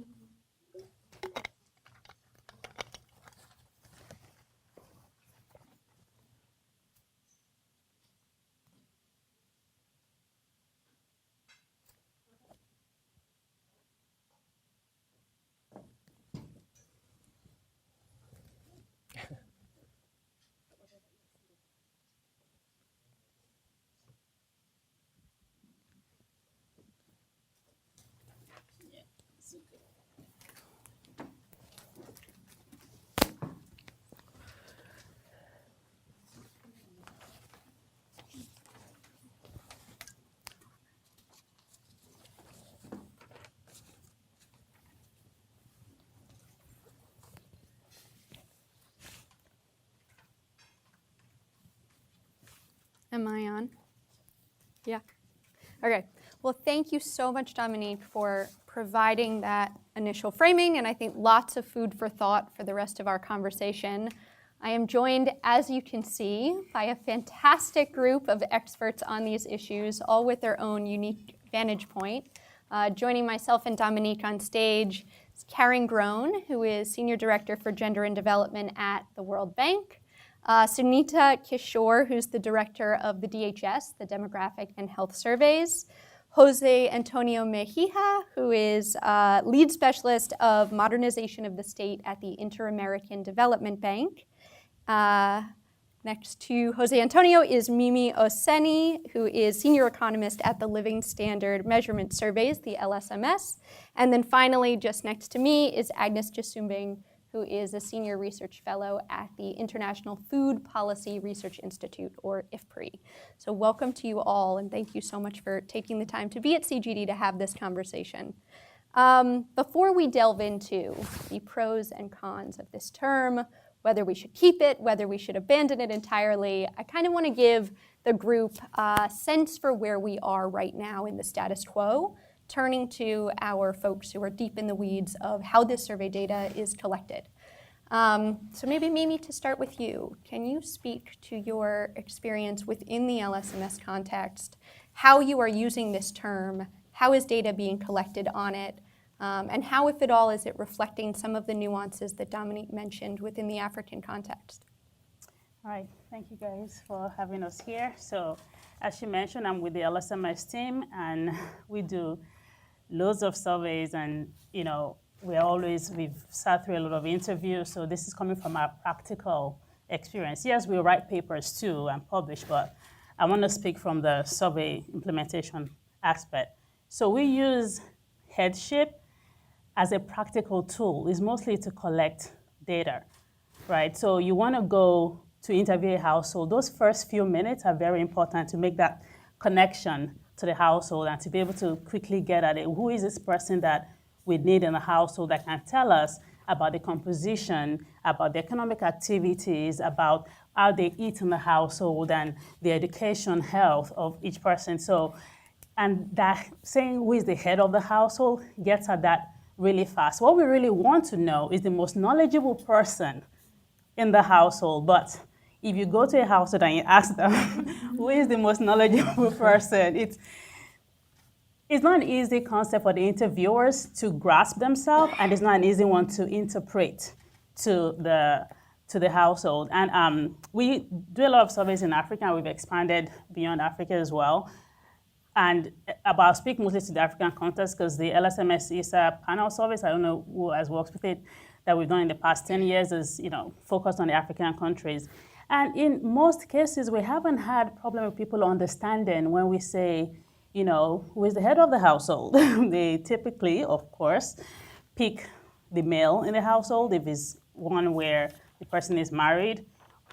Speaker 2: Am I on? Yeah. Okay. Well, thank you so much, Dominique, for providing that initial framing, and I think lots of food for thought for the rest of our conversation. I am joined, as you can see, by a fantastic group of experts on these issues, all with their own unique vantage point. Joining myself and Dominique on stage is Karen Groen, who is Senior Director for Gender and Development at the World Bank. Sunita Kishore, who's the Director of the DHS, the Demographic and Health Surveys. Jose Antonio Mejia, who is Lead Specialist of Modernization of the State at the Inter-American Development Bank. Next to Jose Antonio is Mimi Oseni, who is Senior Economist at the Living Standard Measurement Surveys, the LSMS. And then finally, just next to me is Agnes Jasumbing, who is a Senior Research Fellow at the International Food Policy Research Institute, or IFPRI. So welcome to you all, and thank you so much for taking the time to be at CGD to have this conversation. Before we delve into the pros and cons of this term, whether we should keep it, whether we should abandon it entirely, I kind of want to give the group a sense for where we are right now in the status quo, turning to our folks who are deep in the weeds of how this survey data is collected. So maybe Mimi, to start with you, can you speak to your experience within the LSMS context, how you are using this term, how is data being collected on it, and how, if at all, is it reflecting some of the nuances that Dominique mentioned within the African context?
Speaker 5: All right, thank you guys for having us here. So as she mentioned, I'm with the LSMS team, and we do loads of surveys, and we've sat through a lot of interviews, so this is coming from our practical experience. Yes, we write papers too and publish, but I want to speak from the survey implementation aspect. So we use Headship as a practical tool. It's mostly to collect data, right? So you want to go to interview a household. Those first few minutes are very important to make that connection to the household and to be able to quickly get at it. Who is this person that we need in the household that can tell us about the composition, about the economic activities, about how they eat in the household and the education, health of each person. So, and that saying who is the head of the household gets at that really fast. What we really want to know is the most knowledgeable person in the household. But if you go to a household and you ask them, who is the most knowledgeable person, it's not an easy concept for the interviewers to grasp themselves, and it's not an easy one to interpret to the household. And we do a lot of surveys in Africa, and we've expanded beyond Africa as well. And I'll speak mostly to the African context because the LSMS ISA panel surveys, I don't know who has worked with it, that we've done in the past 10 years is focused on the African countries. And in most cases, we haven't had problem with people understanding when we say, who is the head of the household. They typically, of course, pick the male in the household if it's one where the person is married,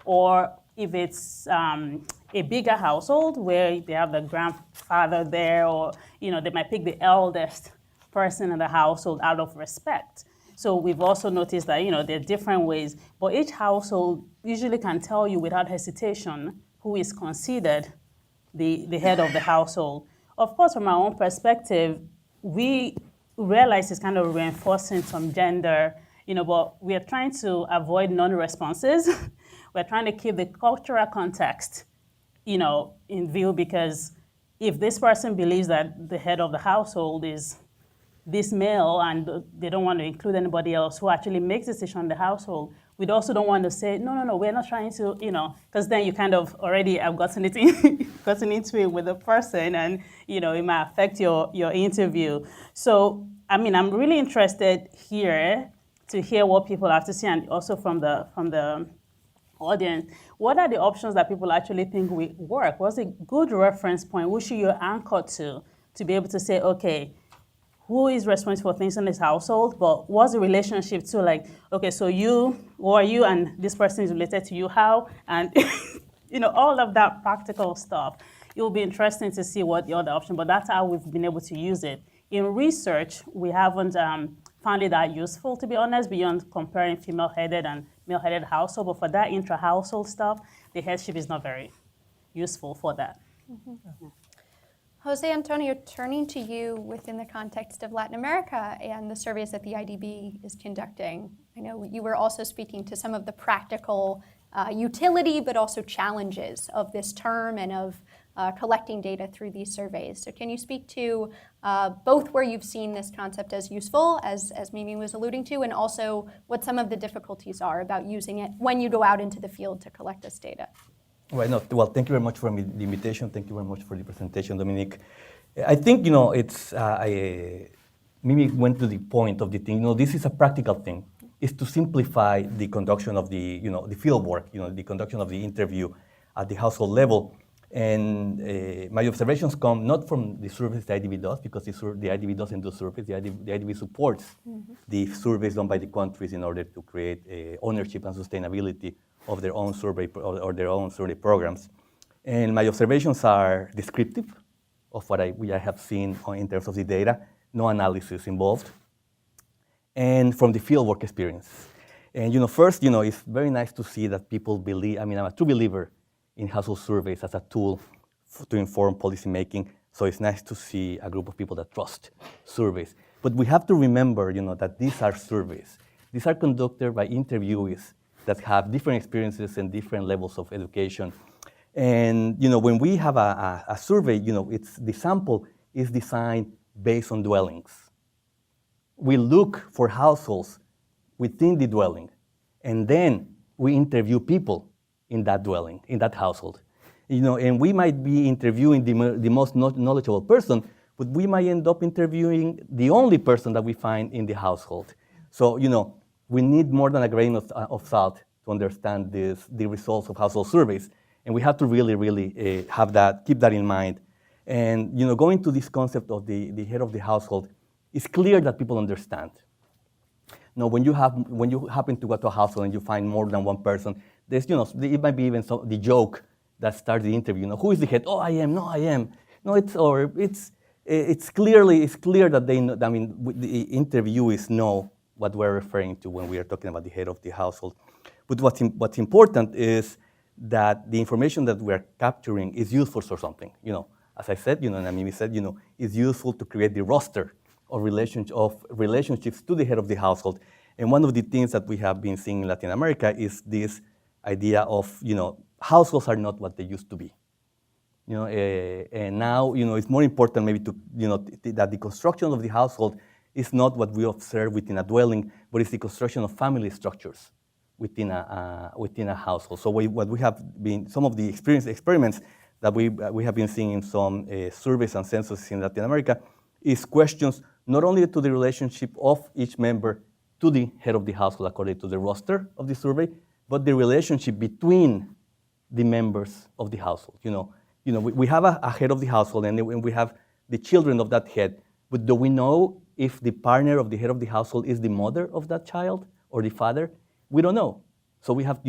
Speaker 5: or if it's a bigger household where they have the grandfather there, or they might pick the eldest person in the household out of respect. So we've also noticed that there are different ways, but each household usually can tell you without hesitation who is considered the head of the household. Of course, from our own perspective, we realize it's kind of reinforcing some gender, but we are trying to avoid non-responses. We're trying to keep the cultural context, in view, because if this person believes that the head of the household is this male and they don't want to include anybody else who actually makes decisions in the household, we also don't want to say, no, we're not trying to, because then you kind of already have gotten into it with the person, and, it might affect your interview. So, I'm really interested here to hear what people have to say, and also from the audience, what are the options that people actually think will work? What's a good reference point? Who should you anchor to be able to say, okay, who is responsible for things in this household, but what's the relationship to, like, okay, so who are you, and this person is related to you, how, and all of that practical stuff. It will be interesting to see what the other option, but that's how we've been able to use it. In research, we haven't found it that useful, to be honest, beyond comparing female-headed and male-headed household, but for that intra-household stuff, the headship is not very useful for that.
Speaker 2: Mm-hmm. Yeah. Jose Antonio, turning to you within the context of Latin America and the surveys that the IDB is conducting, I know you were also speaking to some of the practical utility, but also challenges of this term and of collecting data through these surveys. So can you speak to both where you've seen this concept as useful, as Mimi was alluding to, and also what some of the difficulties are about using it when you go out into the field to collect this data?
Speaker 6: Right. No, well, thank you very much for the invitation. Thank you very much for the presentation, Dominique. I think, it's, Mimi went to the point of the thing. This is a practical thing. Is to simplify the conduction of the, the field work, the conduction of the interview at the household level. And my observations come not from the surveys the IDB does, because the IDB doesn't do surveys. The IDB supports the surveys done by the countries in order to create ownership and sustainability of their own survey or their own survey programs. And my observations are descriptive of what I have seen in terms of the data, no analysis involved, and from the fieldwork experience. And first, it's very nice to see that people believe. I'm a true believer in household surveys as a tool to inform policymaking. So it's nice to see a group of people that trust surveys. But we have to remember, that these are surveys. These are conducted by interviewees that have different experiences and different levels of education. And when we have a survey, the sample is designed based on dwellings. We look for households within the dwelling, and then we interview people in that dwelling, in that household. And we might be interviewing the most knowledgeable person, but we might end up interviewing the only person that we find in the household. So, we need more than a grain of salt to understand the results of household surveys. And we have to really, really keep that in mind. And, going to this concept of the head of the household, it's clear that people understand. Now, when you happen to go to a household and you find more than one person, there's, it might be even the joke that starts the interview. Who is the head? Oh, I am. No, I am. No, it's clear that they know. The interviewees know what we're referring to when we are talking about the head of the household. But what's important is that the information that we are capturing is useful for something. As I said, and Mimi said, it's useful to create the roster of relationships to the head of the household. And one of the things that we have been seeing in Latin America is this idea of, households are not what they used to be. And now, it's more important maybe to, that the construction of the household is not what we observe within a dwelling, but it's the construction of family structures within a household. So what we have been, some of the experiments that we have been seeing in some surveys and censuses in Latin America is questions not only to the relationship of each member to the head of the household according to the roster of the survey, but the relationship between the members of the household. We have a head of the household, and we have the children of that head. But do we know if the partner of the head of the household is the mother of that child or the father? We don't know. So we have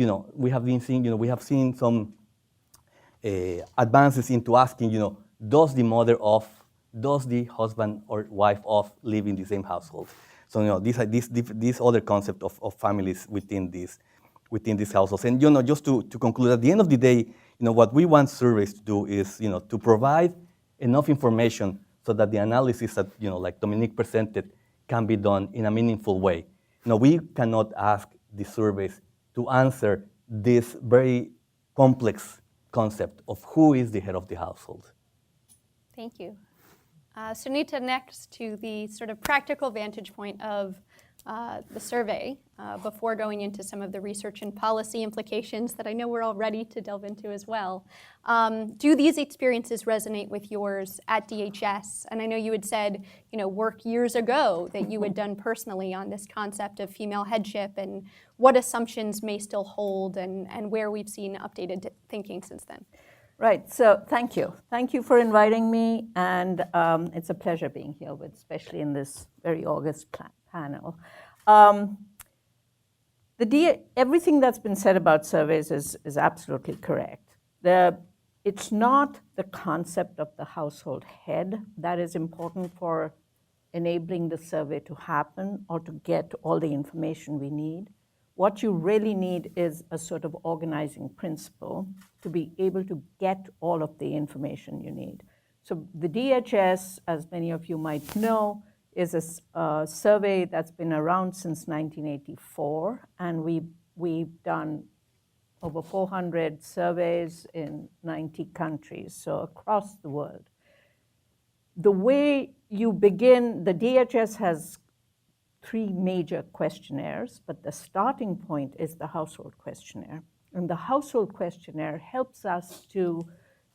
Speaker 6: seen some advances into asking, does the husband or wife of live in the same household? So these other concept of families within these households. And just to conclude, at the end of the day, what we want surveys to do is to provide enough information so that the analysis that like Dominique presented can be done in a meaningful way. We cannot ask the surveys to answer this very complex concept of who is the head of the household.
Speaker 2: Thank you. Sunita, next to the sort of practical vantage point of the survey, before going into some of the research and policy implications that I know we're all ready to delve into as well. Do these experiences resonate with yours at DHS? And I know you had said, work years ago that you had done personally on this concept of female headship and what assumptions may still hold and where we've seen updated thinking since then.
Speaker 4: Right, so thank you. Thank you for inviting me, and it's a pleasure being here, especially in this very august panel. Everything that's been said about surveys is absolutely correct. It's not the concept of the household head that is important for enabling the survey to happen or to get all the information we need. What you really need is a sort of organizing principle to be able to get all of the information you need. So the DHS, as many of you might know, is a survey that's been around since 1984, and we've done over 400 surveys in 90 countries, so across the world. The way you begin, the DHS has 3 major questionnaires, but the starting point is the household questionnaire. And the household questionnaire helps us to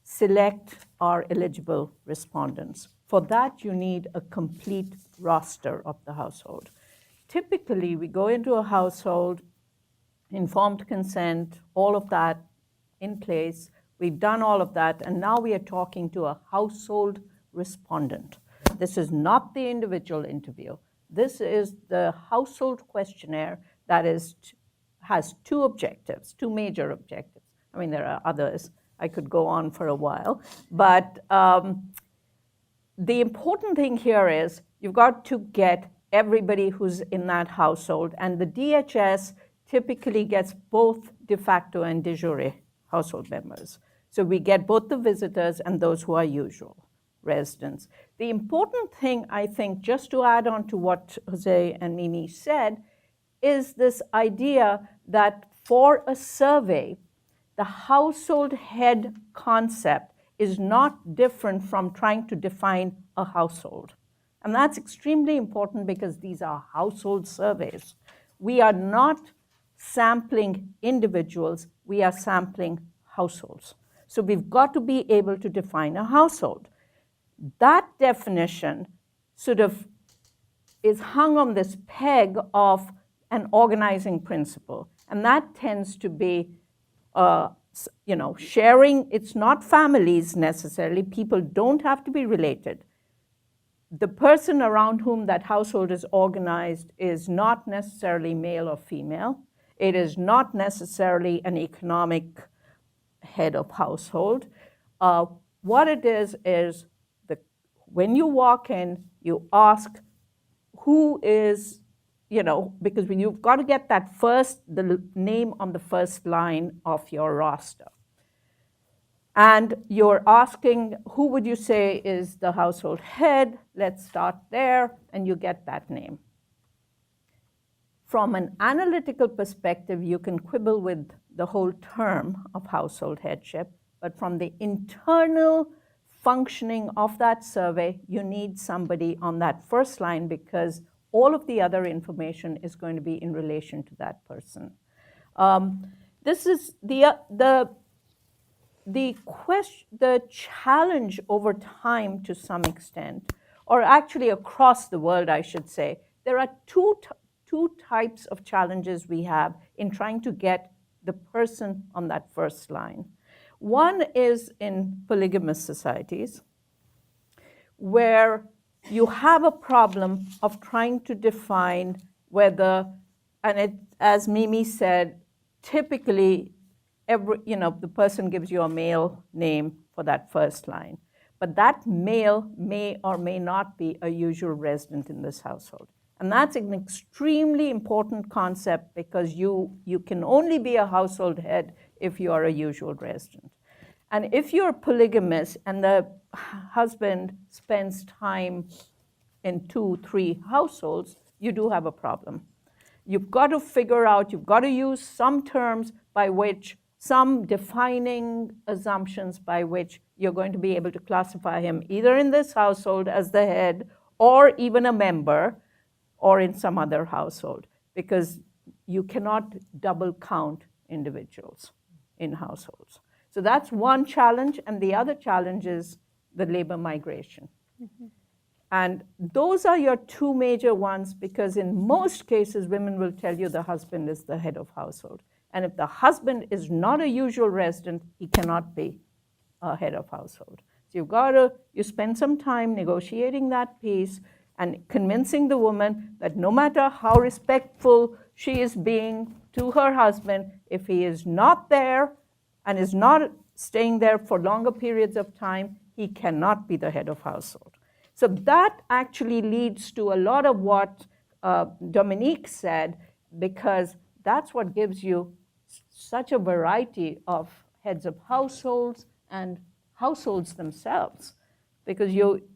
Speaker 4: select our eligible respondents. For that, you need a complete roster of the household. Typically, we go into a household, informed consent, all of that in place. We've done all of that, and now we are talking to a household respondent. This is not the individual interview. This is the household questionnaire that has 2 objectives, 2 major objectives. I mean, there are others. I could go on for a while. But the important thing here is you've got to get everybody who's in that household, and the DHS typically gets both de facto and de jure household members. So we get both the visitors and those who are usual residents. The important thing, I think, just to add on to what Jose and Mimi said, is this idea that for a survey, the household head concept is not different from trying to define a household. And that's extremely important because these are household surveys. We are not sampling individuals, we are sampling households. So we've got to be able to define a household. That definition sort of is hung on this peg of an organizing principle. And that tends to be, sharing. It's not families necessarily. People don't have to be related. The person around whom that household is organized is not necessarily male or female. It is not necessarily an economic head of household. What it is when you walk in, you ask who is, because when you've got to get that the name on the first line of your roster. And you're asking, who would you say is the household head? Let's start there, and you get that name. From an analytical perspective, you can quibble with the whole term of household headship, but from the internal functioning of that survey, you need somebody on that first line because all of the other information is going to be in relation to that person. This is the challenge over time to some extent, or actually across the world, I should say. There are two types of challenges we have in trying to get the person on that first line. One is in polygamous societies, where you have a problem of trying to define whether, as Mimi said, typically the person gives you a male name for that first line. But that male may or may not be a usual resident in this household. And that's an extremely important concept because you can only be a household head if you are a usual resident. And if you're polygamous and the husband spends time in 2-3 households, you do have a problem. You've got to figure out, you've got to use some terms by which, some defining assumptions by which you're going to be able to classify him either in this household as the head or even a member or in some other household, because you cannot double count individuals in households. So that's one challenge, and the other challenge is the labor migration. Mm-hmm. And those are your 2 major ones, because in most cases, women will tell you the husband is the head of household. And if the husband is not a usual resident, he cannot be a head of household. So you spend some time negotiating that piece and convincing the woman that no matter how respectful she is being to her husband, if he is not there and is not staying there for longer periods of time, he cannot be the head of household. So that actually leads to a lot of what Dominique said, because that's what gives you such a variety of heads of households and households themselves. because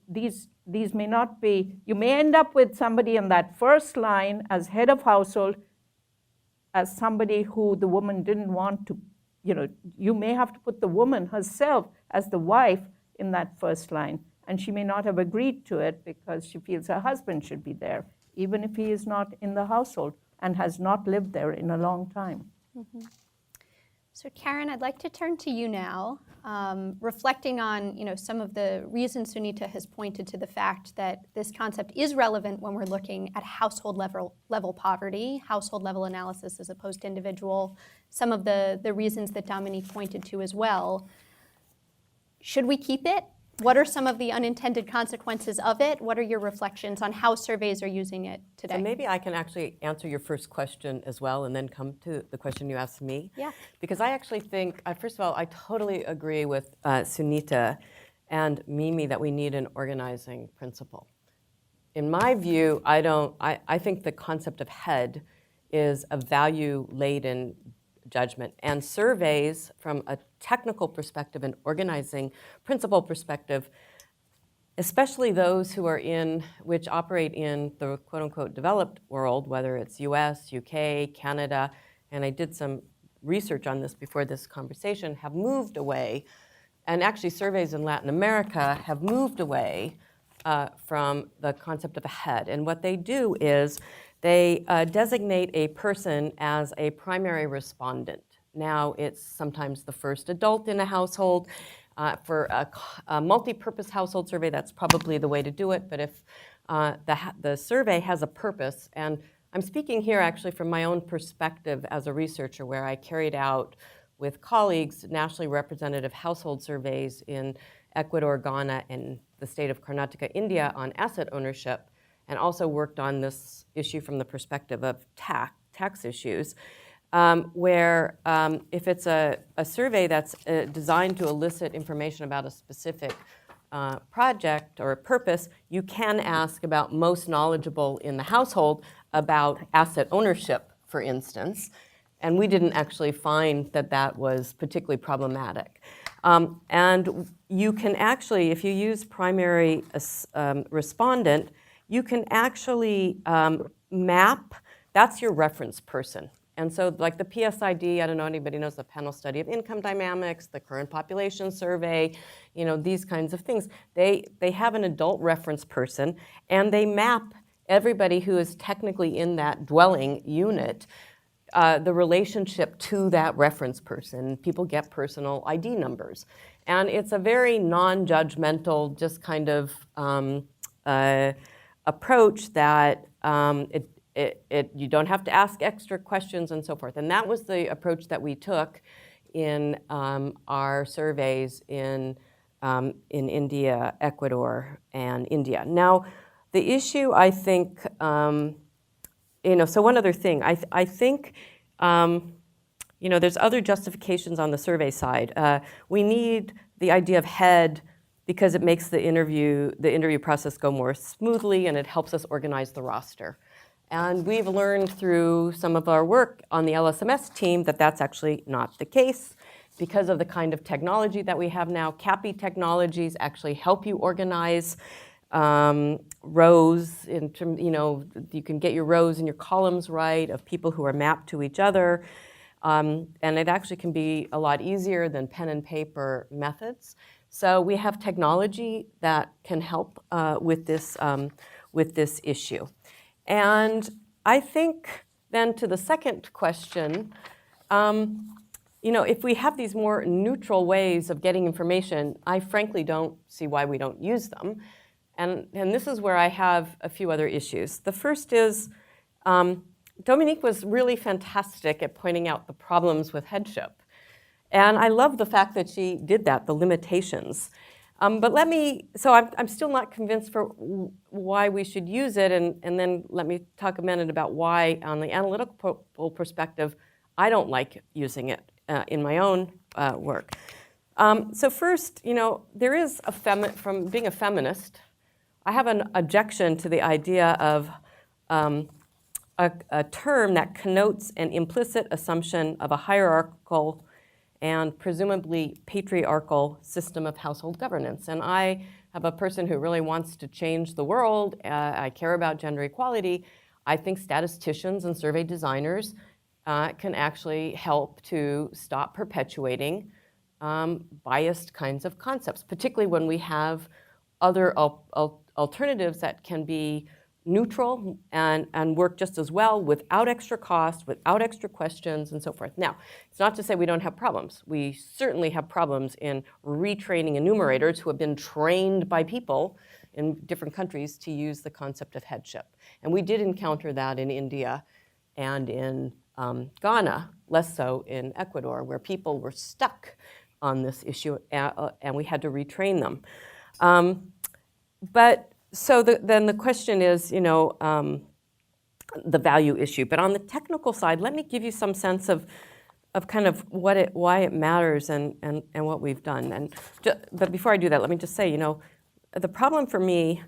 Speaker 4: these may not be, you may end up with somebody in that first line as head of household as somebody who the woman didn't want to, you may have to put the woman herself as the wife in that first line, and she may not have agreed to it because she feels her husband should be there, even if he is not in the household and has not lived there in a long time.
Speaker 2: Mm-hmm. So Karen, I'd like to turn to you now, reflecting on some of the reasons Sunita has pointed to the fact that this concept is relevant when we're looking at household level poverty, household level analysis as opposed to individual, some of the reasons that Dominique pointed to as well. Should we keep it? What are some of the unintended consequences of it? What are your reflections on how surveys are using it today?
Speaker 7: So maybe I can actually answer your first question as well and then come to the question you asked me.
Speaker 2: Yeah.
Speaker 7: Because I actually think, first of all, I totally agree with Sunita and Mimi that we need an organizing principle. In my view, I think the concept of head is a value-laden judgment. And surveys from a technical perspective and organizing principle perspective, especially those who are which operate in the quote-unquote developed world, whether it's US, UK, Canada, and I did some research on this before this conversation, have moved away, and actually surveys in Latin America have moved away from the concept of a head. And what they do is they designate a person as a primary respondent. Now, it's sometimes the first adult in a household. For a multi-purpose household survey, that's probably the way to do it. But if the survey has a purpose, and I'm speaking here actually from my own perspective as a researcher, where I carried out with colleagues nationally representative household surveys in Ecuador, Ghana, and the state of Karnataka, India, on asset ownership, and also worked on this issue from the perspective of tax issues, where if it's a survey that's designed to elicit information about a specific project or a purpose, you can ask about most knowledgeable in the household about asset ownership, for instance. And we didn't actually find that that was particularly problematic. And you can actually, if you use primary respondent, you can actually map, that's your reference person. And so like the PSID, I don't know, anybody knows the panel study of income dynamics, the current population survey, these kinds of things. They have an adult reference person, and they map everybody who is technically in that dwelling unit, the relationship to that reference person. People get personal ID numbers. And it's a very non-judgmental, just kind of approach that you don't have to ask extra questions and so forth. And that was the approach that we took in our surveys in India, Ecuador, and India. Now, the issue, I think, so one other thing, I think, there's other justifications on the survey side. We need the idea of head because it makes the interview process go more smoothly, and it helps us organize the roster. And we've learned through some of our work on the LSMS team that that's actually not the case because of the kind of technology that we have now. CAPI technologies actually help you organize rows in terms, you can get your rows and your columns right of people who are mapped to each other. And it actually can be a lot easier than pen and paper methods. So we have technology that can help with this issue. And I think then to the second question, if we have these more neutral ways of getting information, I frankly don't see why we don't use them. And this is where I have a few other issues. The first is, Dominique was really fantastic at pointing out the problems with headship. And I love the fact that she did that, the limitations. But I'm still not convinced for why we should use it, and then let me talk a minute about why, on the analytical perspective, I don't like using it in my own work. So first, there is from being a feminist, I have an objection to the idea of a term that connotes an implicit assumption of a hierarchical and presumably patriarchal system of household governance. And I have a person who really wants to change the world, I care about gender equality, I think statisticians and survey designers can actually help to stop perpetuating biased kinds of concepts, particularly when we have other alternatives that can be neutral and work just as well without extra cost, without extra questions, and so forth. Now, it's not to say we don't have problems. We certainly have problems in retraining enumerators who have been trained by people in different countries to use the concept of headship. And we did encounter that in India and in Ghana, less so in Ecuador, where people were stuck on this issue and we had to retrain them. Then the question is, the value issue. But on the technical side, let me give you some sense of kind of why it matters and what we've done. But before I do that, let me just say, the problem for me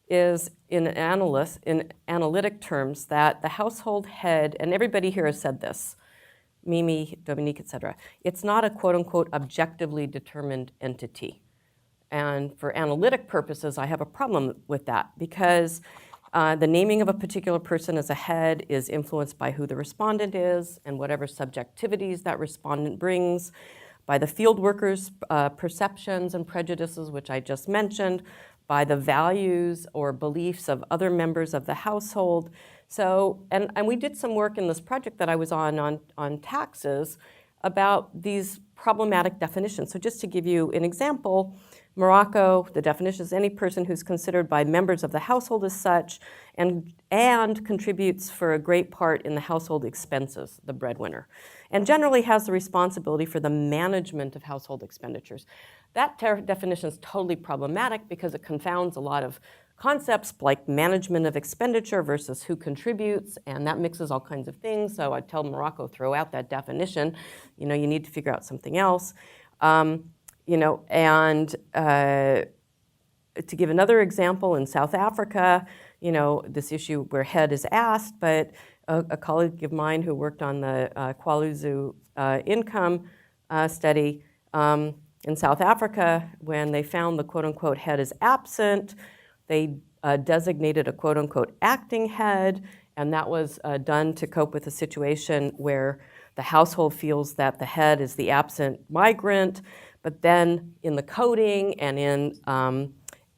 Speaker 7: is in analytic terms that the household head, and everybody here has said this, Mimi, Dominique, et cetera, it's not a quote unquote objectively determined entity. And for analytic purposes, I have a problem with that because the naming of a particular person as a head is influenced by who the respondent is and whatever subjectivities that respondent brings, by the field workers' perceptions and prejudices, which I just mentioned, by the values or beliefs of other members of the household. So, and we did some work in this project that I was on taxes about these problematic definitions. So just to give you an example, Morocco, the definition is any person who's considered by members of the household as such and contributes for a great part in the household expenses, the breadwinner, and generally has the responsibility for the management of household expenditures. That definition is totally problematic because it confounds a lot of concepts like management of expenditure versus who contributes, and that mixes all kinds of things. So I tell Morocco, throw out that definition. You need to figure out something else. To give another example, in South Africa, this issue where head is asked, but a colleague of mine who worked on the Kwaluzu income study in South Africa, when they found the quote-unquote head is absent, they designated a quote-unquote acting head, and that was done to cope with a situation where the household feels that the head is the absent migrant, but then in the coding and in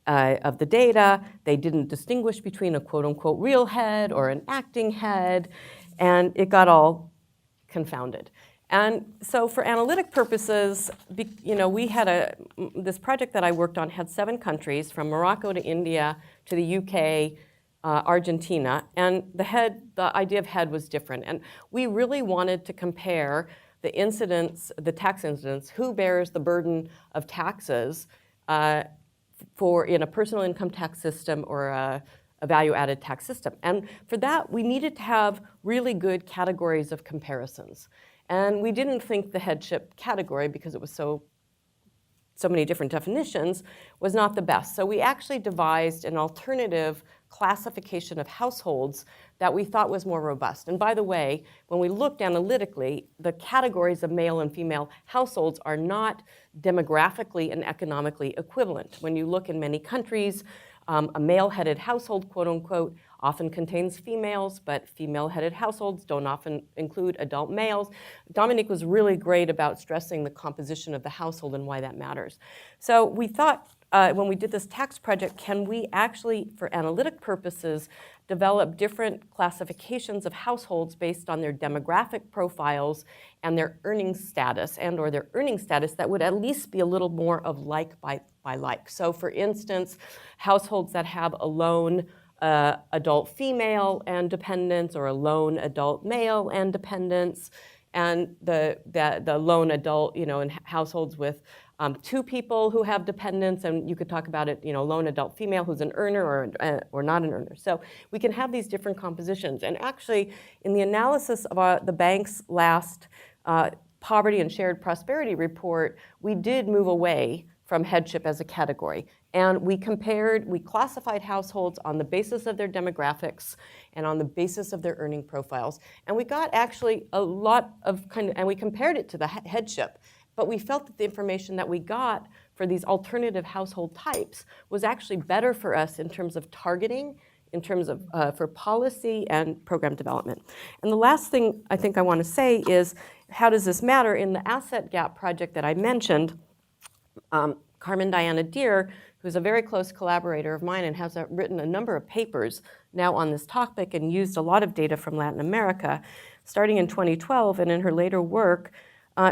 Speaker 7: of the data, they didn't distinguish between a quote-unquote real head or an acting head, and it got all confounded. And so for analytic purposes, we had this project that I worked on had 7 countries, from Morocco to India to the UK, Argentina, and the idea of head was different. And we really wanted to compare the tax incidence, who bears the burden of taxes in a personal income tax system or a value-added tax system. And for that, we needed to have really good categories of comparisons. And we didn't think the headship category, because it was so many different definitions, was not the best. So we actually devised an alternative classification of households that we thought was more robust. And by the way, when we looked analytically, the categories of male and female households are not demographically and economically equivalent. When you look in many countries, a male-headed household, quote unquote, often contains females, but female-headed households don't often include adult males. Dominique was really great about stressing the composition of the household and why that matters. So we thought, when we did this tax project, can we actually, for analytic purposes, develop different classifications of households based on their demographic profiles and their earning status, or their earning status that would at least be a little more of like by like. So for instance, households that have a lone adult female and dependents, or a lone adult male and dependents, and the lone adult, in households with 2 people who have dependents, and you could talk about it, lone adult female who's an earner or not an earner. So we can have these different compositions. And actually, in the analysis of the bank's last poverty and shared prosperity report, we did move away from headship as a category. And we classified households on the basis of their demographics and on the basis of their earning profiles. And we got actually a lot of and we compared it to the headship. But we felt that the information that we got for these alternative household types was actually better for us in terms of targeting, in terms of for policy and program development. And the last thing I think I want to say is, how does this matter? In the asset gap project that I mentioned, Carmen Diana Deere, who's a very close collaborator of mine and has written a number of papers now on this topic and used a lot of data from Latin America, starting in 2012, and in her later work,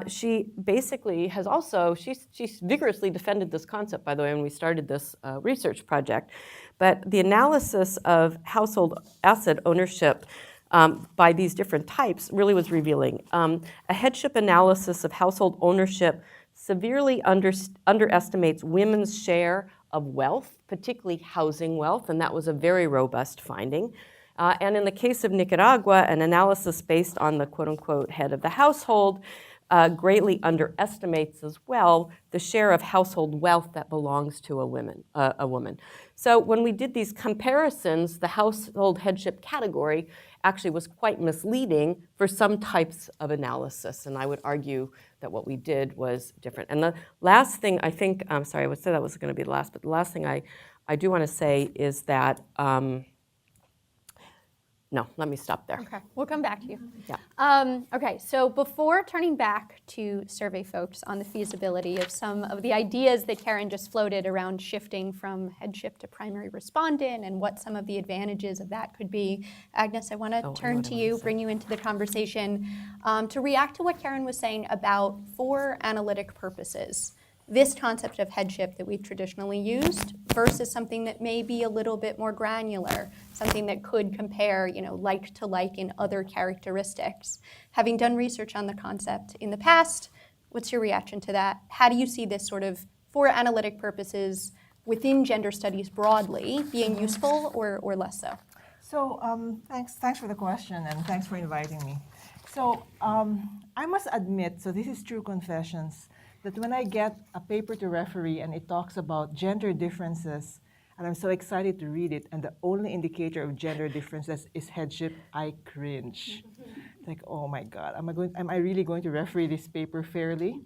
Speaker 7: she basically has also, she's vigorously defended this concept, by the way, when we started this research project. But the analysis of household asset ownership by these different types really was revealing. A headship analysis of household ownership severely underestimates women's share of wealth, particularly housing wealth, and that was a very robust finding. And in the case of Nicaragua, an analysis based on the quote-unquote head of the household greatly underestimates as well the share of household wealth that belongs to a woman. So when we did these comparisons, the household headship category actually was quite misleading for some types of analysis, and I would argue that what we did was different. And the last thing I think, I'm sorry, I would say that was going to be the last, but the last thing I do want to say is that, no, let me stop there.
Speaker 2: Okay, we'll come back to you.
Speaker 7: Yeah.
Speaker 2: Okay, so before turning back to survey folks on the feasibility of some of the ideas that Karen just floated around shifting from headship to primary respondent and what some of the advantages of that could be, Agnes, I want to turn to you, bring you into the conversation to react to what Karen was saying about, for analytic purposes, this concept of headship that we've traditionally used versus something that may be a little bit more granular, something that could compare, like to like in other characteristics. Having done research on the concept in the past, what's your reaction to that? How do you see this sort of, for analytic purposes, within gender studies broadly, being useful or less so?
Speaker 8: So thanks for the question, and thanks for inviting me. So I must admit, so this is true confessions, that when I get a paper to referee and it talks about gender differences, and I'm so excited to read it, and the only indicator of gender differences is headship, I cringe. Like, oh my God, am I really going to referee this paper fairly?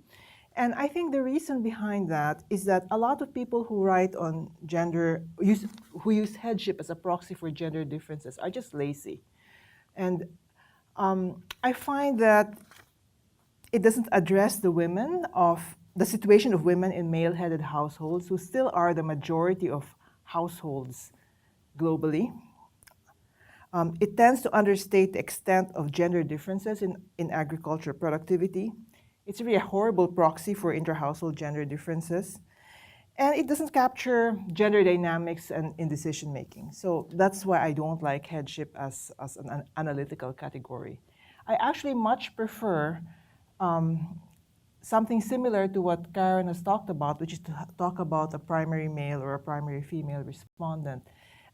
Speaker 8: And I think the reason behind that is that a lot of people who write on gender, who use headship as a proxy for gender differences are just lazy. And I find that it doesn't address the situation of women in male-headed households, who still are the majority of households globally. It tends to understate the extent of gender differences in agriculture productivity. It's really a horrible proxy for inter-household gender differences. And it doesn't capture gender dynamics in decision making. So that's why I don't like headship as an analytical category. I actually much prefer something similar to what Karen has talked about, which is to talk about a primary male or a primary female respondent.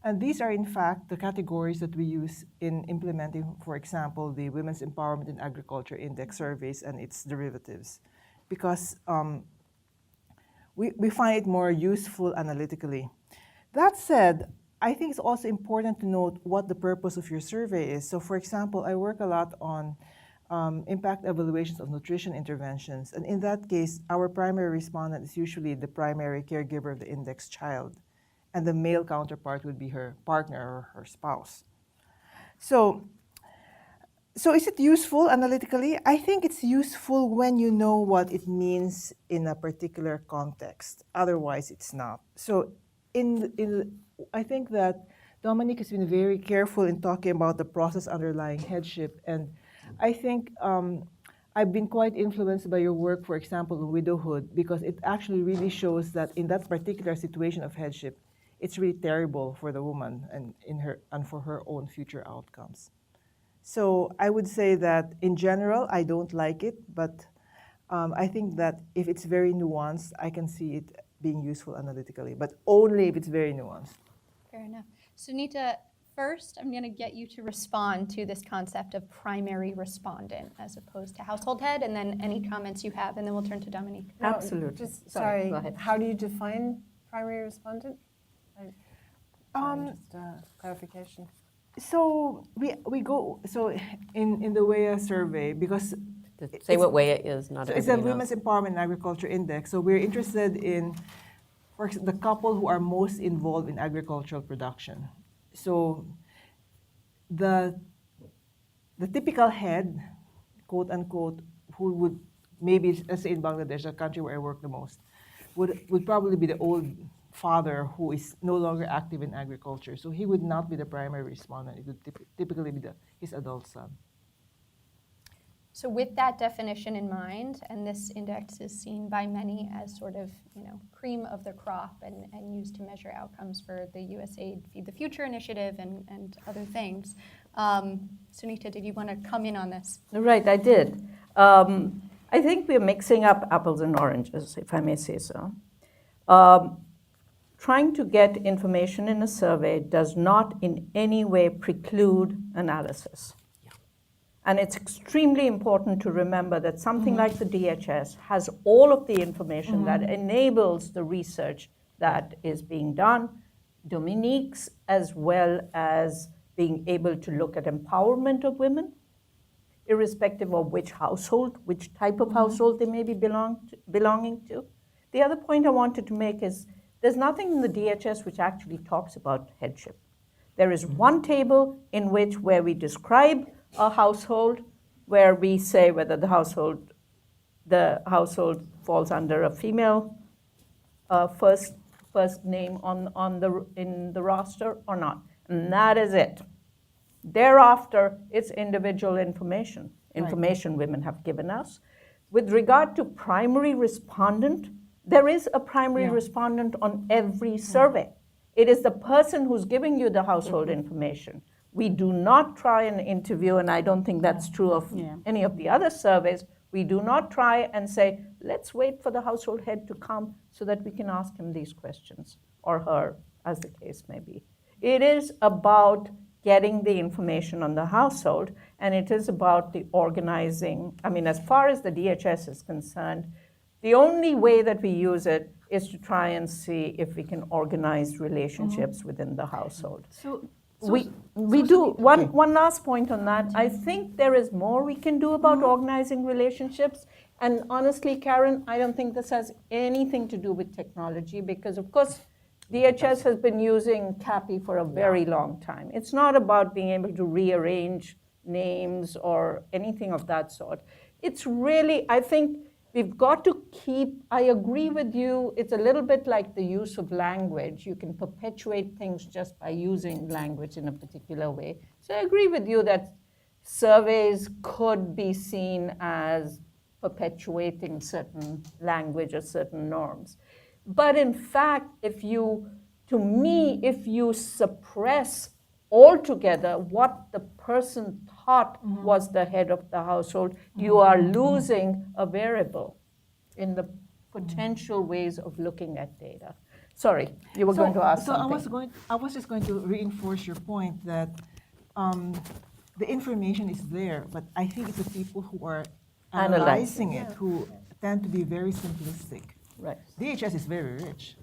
Speaker 8: And these are, in fact, the categories that we use in implementing, for example, the Women's Empowerment in Agriculture Index surveys and its derivatives, because we find it more useful analytically. That said, I think it's also important to note what the purpose of your survey is. So, for example, I work a lot on impact evaluations of nutrition interventions. And in that case, our primary respondent is usually the primary caregiver of the index child. And the male counterpart would be her partner or her spouse. So is it useful analytically? I think it's useful when you know what it means in a particular context. Otherwise, it's not. So I think that Dominique has been very careful in talking about the process underlying headship. And I think I've been quite influenced by your work, for example, in Widowhood, because it actually really shows that in that particular situation of headship, it's really terrible for the woman and for her own future outcomes. So I would say that in general, I don't like it, but I think that if it's very nuanced, I can see it being useful analytically, but only if it's very nuanced.
Speaker 2: Fair enough. Sunita, first, I'm going to get you to respond to this concept of primary respondent as opposed to household head, and then any comments you have, and then we'll turn to Dominique.
Speaker 4: Absolutely.
Speaker 3: Sorry,
Speaker 4: go ahead.
Speaker 3: how do you define primary respondent? Just clarification.
Speaker 8: So we go, so in the WEA survey, because
Speaker 7: Say what way it is, not
Speaker 8: So it's a
Speaker 7: everybody
Speaker 8: Women's
Speaker 7: knows.
Speaker 8: Empowerment in Agriculture Index. So we're interested in, for the couple who are most involved in agricultural production. So the typical head, quote unquote, who would maybe, let's say in Bangladesh, the country where I work the most, would probably be the old father who is no longer active in agriculture. So he would not be the primary respondent. It would typically be his adult son.
Speaker 2: So with that definition in mind, and this index is seen by many as sort of, cream of the crop and used to measure outcomes for the USAID Feed the Future initiative and other things. Sunita, did you want to come in on this?
Speaker 4: Right, I did. I think we're mixing up apples and oranges, if I may say so. Trying to get information in a survey does not in any way preclude analysis. And it's extremely important to remember that something like the DHS has all of the information that enables the research that is being done, Dominique's, as well as being able to look at empowerment of women, irrespective of which household, which type of household they may be belonging to. The other point I wanted to make is there's nothing in the DHS which actually talks about headship. There is one table where we describe a household, where we say whether the household falls under a female first name in the roster or not, and that is it. Thereafter, it's individual information women have given us. With regard to primary respondent, there is a primary respondent on every survey. It is the person who's giving you the household information. We do not try and interview, and I don't think that's true of any of the other surveys. We do not try and say, let's wait for the household head to come so that we can ask him these questions, or her, as the case may be. It is about getting the information on the household, and it is about the organizing. I mean, as far as the DHS is concerned, the only way that we use it is to try and see if we can organize relationships within the household. We do. One last point on that. I think there is more we can do about organizing relationships. And honestly, Karen, I don't think this has anything to do with technology because, of course, DHS has been using CAPI for a very long time. It's not about being able to rearrange names or anything of that sort. It's really, I think, we've got to keep, I agree with you, it's a little bit like the use of language. You can perpetuate things just by using language in a particular way. So I agree with you that surveys could be seen as perpetuating certain language or certain norms. But in fact, if you suppress altogether what the person thought was the head of the household, you are losing a variable in the potential ways of looking at data. Sorry, you were going to ask something.
Speaker 8: I was just going to reinforce your point that the information is there, but I think it's the people who are analyzing it who tend to be very simplistic.
Speaker 4: Right.
Speaker 8: DHS is very rich.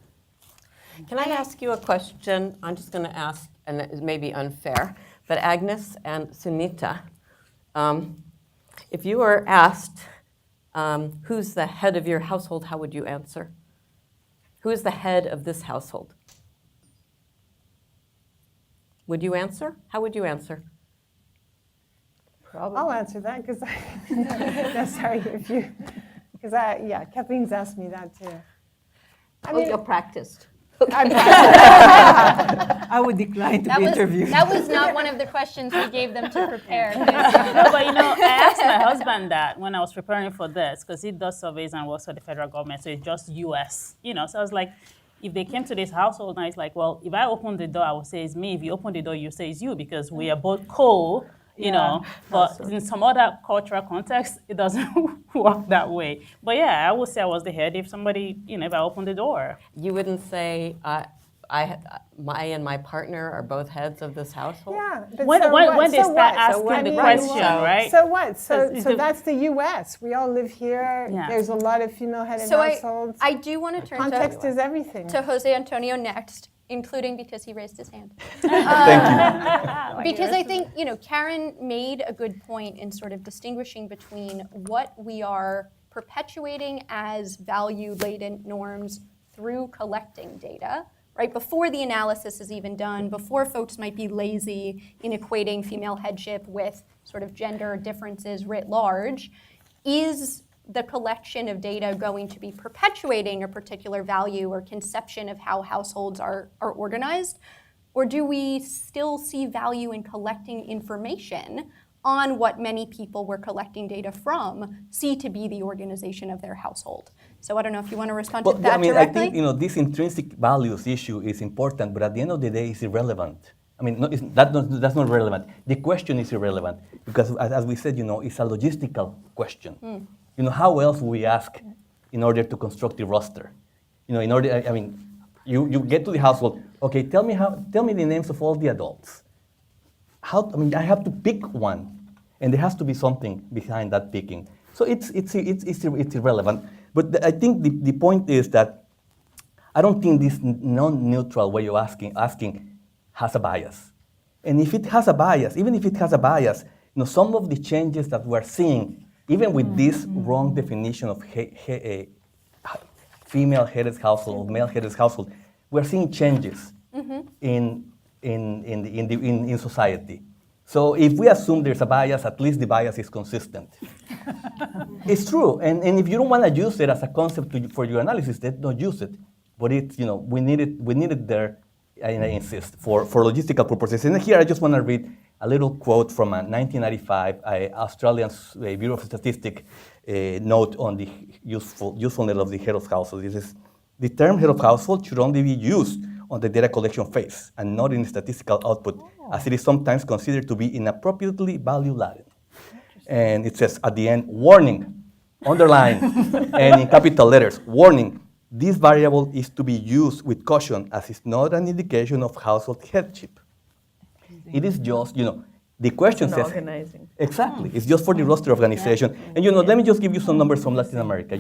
Speaker 7: Can I ask you a question? I'm just going to ask, and it may be unfair, but Agnes and Sunita, if you were asked who's the head of your household, how would you answer? Who is the head of this household? Would you answer? How would you answer?
Speaker 4: Probably.
Speaker 3: I'll answer that because Kathleen's asked me that too. I mean,
Speaker 4: you're practiced.
Speaker 8: I would decline to be interviewed.
Speaker 2: That was not one of the questions we gave them to prepare.
Speaker 5: No, but I asked my husband that when I was preparing for this, because he does surveys and works for the federal government, so it's just US. So I was like, if they came to this household, and it's like, well, if I open the door, I would say it's me. If you open the door, you say it's you, because we are both but in some other cultural context, it doesn't work that way. But yeah, I would say I was the head if somebody, if I opened the door.
Speaker 7: You wouldn't say, I and my partner are both heads of this household?
Speaker 3: yeah. But
Speaker 5: When they start asking
Speaker 7: what?
Speaker 5: the question, right?
Speaker 3: So what? So
Speaker 5: Is the-
Speaker 3: that's the U.S. We all live here.
Speaker 5: Yeah.
Speaker 3: There's a lot of female-headed
Speaker 2: So
Speaker 3: households.
Speaker 2: I do want to turn
Speaker 3: Context is everything.
Speaker 2: to Jose Antonio next. including because he raised his hand.
Speaker 6: Thank you.
Speaker 2: Because I think, Karen made a good point in sort of distinguishing between what we are perpetuating as value-laden norms through collecting data, right? Before the analysis is even done, before folks might be lazy in equating female headship with sort of gender differences writ large, is the collection of data going to be perpetuating a particular value or conception of how households are organized? Or do we still see value in collecting information on what many people we're collecting data from see to be the organization of their household? So I don't know if you want to respond to that directly.
Speaker 6: I think this intrinsic values issue is important, but at the end of the day, it's irrelevant. That's not relevant. The question is irrelevant because, as we said, it's a logistical question. How else will we ask in order to construct the roster? You get to the household. Okay, tell me the names of all the adults. I have to pick one, and there has to be something behind that picking. So it's irrelevant. But I think the point is that I don't think this non-neutral way of asking has a bias. And if it has a bias, even if it has a bias, some of the changes that we're seeing, even with this wrong definition of female-headed household, or male-headed household, we're seeing changes in society. So if we assume there's a bias, at least the bias is consistent. It's true, and if you don't want to use it as a concept for your analysis, then don't use it. But it's, we need it there, and I insist, for logistical purposes. And here I just want to read a little quote from a 1995 Australian Bureau of Statistics note on the usefulness of the head of household. This is, the term head of household should only be used on the data collection phase and not in statistical output, as it is sometimes considered to be inappropriately value-laden. And it says at the end, warning, underline, and in capital letters, warning, this variable is to be used with caution as it's not an indication of household headship. It is just, the question says,
Speaker 4: organizing.
Speaker 6: Exactly, it's just for the roster organization. And let me just give you some numbers from Latin America.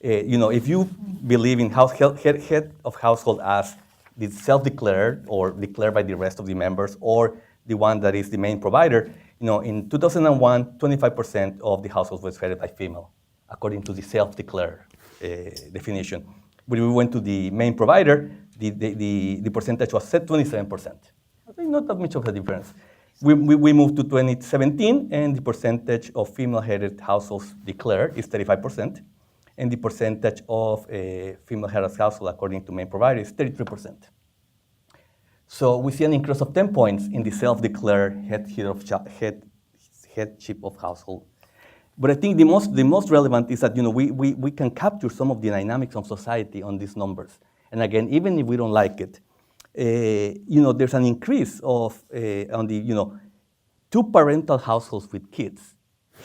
Speaker 6: If you believe in head of household as the self-declared or declared by the rest of the members, or the one that is the main provider, in 2001, 25% of the households was headed by female, according to the self-declared definition. When we went to the main provider, the percentage was set 27%. Not that much of a difference. We moved to 2017, and the percentage of female-headed households declared is 35%, and the percentage of female-headed households, according to main provider, is 33%. So we see an increase of 10 points in the self-declared headship of household. But I think the most relevant is that we can capture some of the dynamics of society on these numbers. And again, even if we don't like it, there's an increase of on the two parental households with kids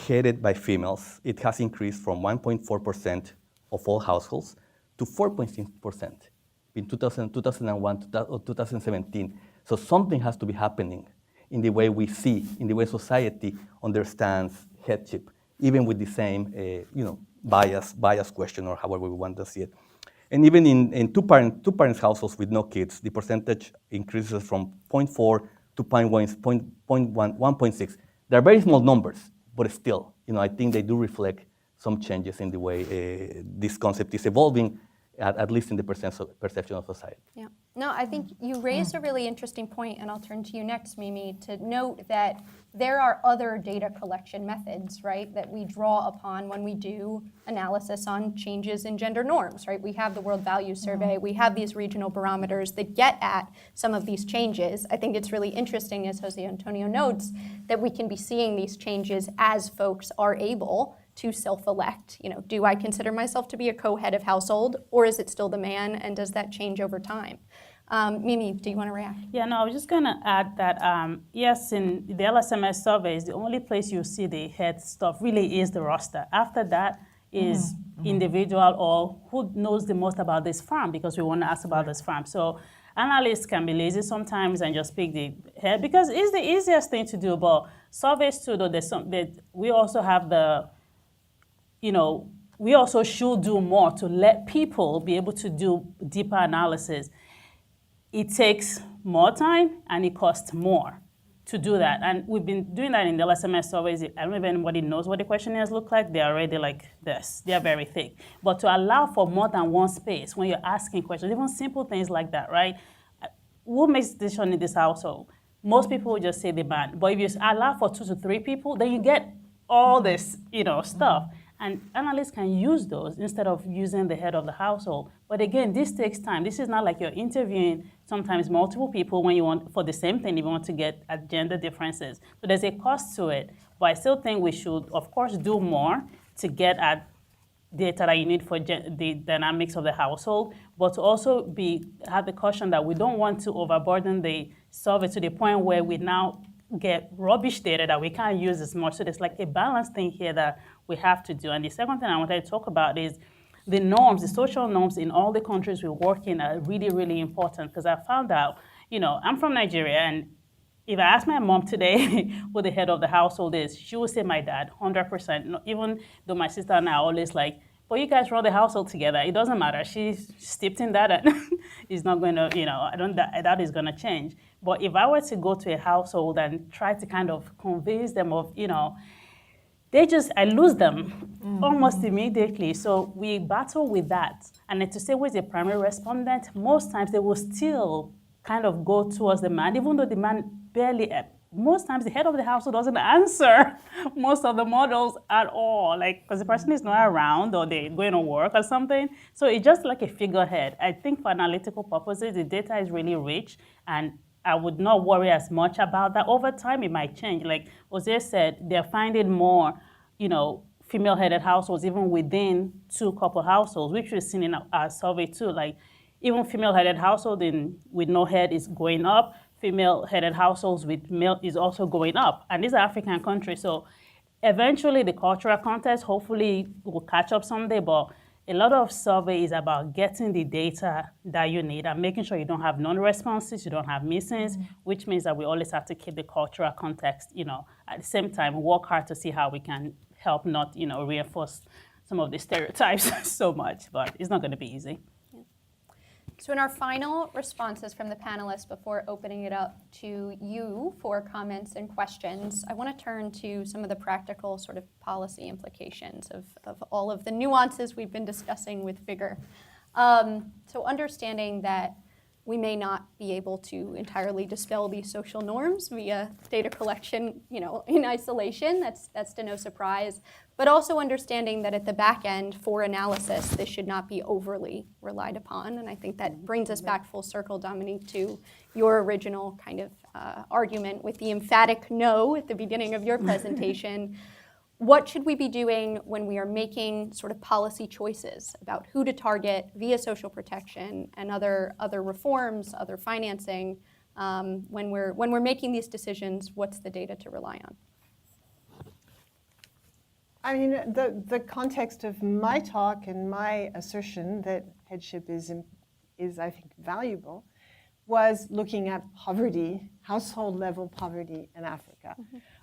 Speaker 6: headed by females. It has increased from 1.4% of all households to 4.6% in 2001 to 2017. So something has to be happening in the way we see, in the way society understands headship, even with the same bias question, or however we want to see it. And even in two parents households with no kids, the percentage increases from 0.4 to 1.6. They're very small numbers, but still, I think they do reflect some changes in the way this concept is evolving, at least in the perception of society.
Speaker 2: Yeah. No, I think you raised a really interesting point, and I'll turn to you next, Mimi, to note that there are other data collection methods, right, that we draw upon when we do analysis on changes in gender norms, right? We have the World Values Survey, we have these regional barometers that get at some of these changes. I think it's really interesting, as Jose Antonio notes, that we can be seeing these changes as folks are able to self-elect. Do I consider myself to be a co-head of household, or is it still the man, and does that change over time? Mimi, do you want to react?
Speaker 5: Yeah, no, I was just going to add that, yes, in the LSMS surveys, the only place you see the head stuff really is the roster. After that is individual or who knows the most about this farm, because we want to ask about this farm. So analysts can be lazy sometimes and just pick the head, because it's the easiest thing to do. But surveys too, though, we also have we also should do more to let people be able to do deeper analysis. it takes more time and it costs more to do that. And we've been doing that in the LSMS surveys. I don't know if anybody knows what the questionnaires look like. They're already like this. They're very thick. But to allow for more than one space when you're asking questions, even simple things like that, right? Who makes the decision in this household? Most people will just say the man. But if you allow for 2 to 3 people, then you get all this, stuff. And analysts can use those instead of using the head of the household. But again, this takes time. This is not like you're interviewing sometimes multiple people when you want for the same thing, if you want to get at gender differences. So there's a cost to it. But I still think we should, of course, do more to get at data that you need for the dynamics of the household, but to also have the caution that we don't want to overburden the survey to the point where we now get rubbish data that we can't use as much. So there's like a balance thing here that we have to do. And the second thing I wanted to talk about is the norms, the social norms in all the countries we work in are really, really important, because I found out, I'm from Nigeria, and if I ask my mom today who the head of the household is, she will say my dad, 100%. Even though my sister and I are always like, but you guys run the household together. It doesn't matter. She's steeped in that, and it's not going to, that is going to change. But if I were to go to a household and try to kind of convince them of, I lose them almost immediately. So we battle with that. And then to say who is the primary respondent, most times they will still kind of go towards the man, even though the man barely, most times the head of the household doesn't answer most of the models at all, because the person is not around or they're going to work or something. So it's just like a figurehead. I think for analytical purposes, the data is really rich, and I would not worry as much about that. Over time, it might change. Like Jose said, they're finding more, female-headed households, even within 2-couple households, which we've seen in our survey too. Like even female-headed household with no head is going up. Female-headed households with male is also going up. And these are African countries. So eventually the cultural context hopefully will catch up someday, but a lot of survey is about getting the data that you need and making sure you don't have non-responses, you don't have missings, which means that we always have to keep the cultural context, at the same time, work hard to see how we can help not, reinforce some of the stereotypes so much, but it's not going to be easy.
Speaker 2: So in our final responses from the panelists before opening it up to you for comments and questions, I want to turn to some of the practical sort of policy implications of all of the nuances we've been discussing with vigor. So understanding that we may not be able to entirely dispel these social norms via data collection, in isolation, that's to no surprise, but also understanding that at the back end for analysis, this should not be overly relied upon. And I think that brings us back full circle, Dominique, to your original kind of argument with the emphatic no at the beginning of your presentation. What should we be doing when we are making sort of policy choices about who to target via social protection and other reforms, other financing? When we're making these decisions, what's the data to rely on?
Speaker 3: I mean, the context of my talk and my assertion that headship is I think, valuable, was looking at poverty, household level poverty in Africa.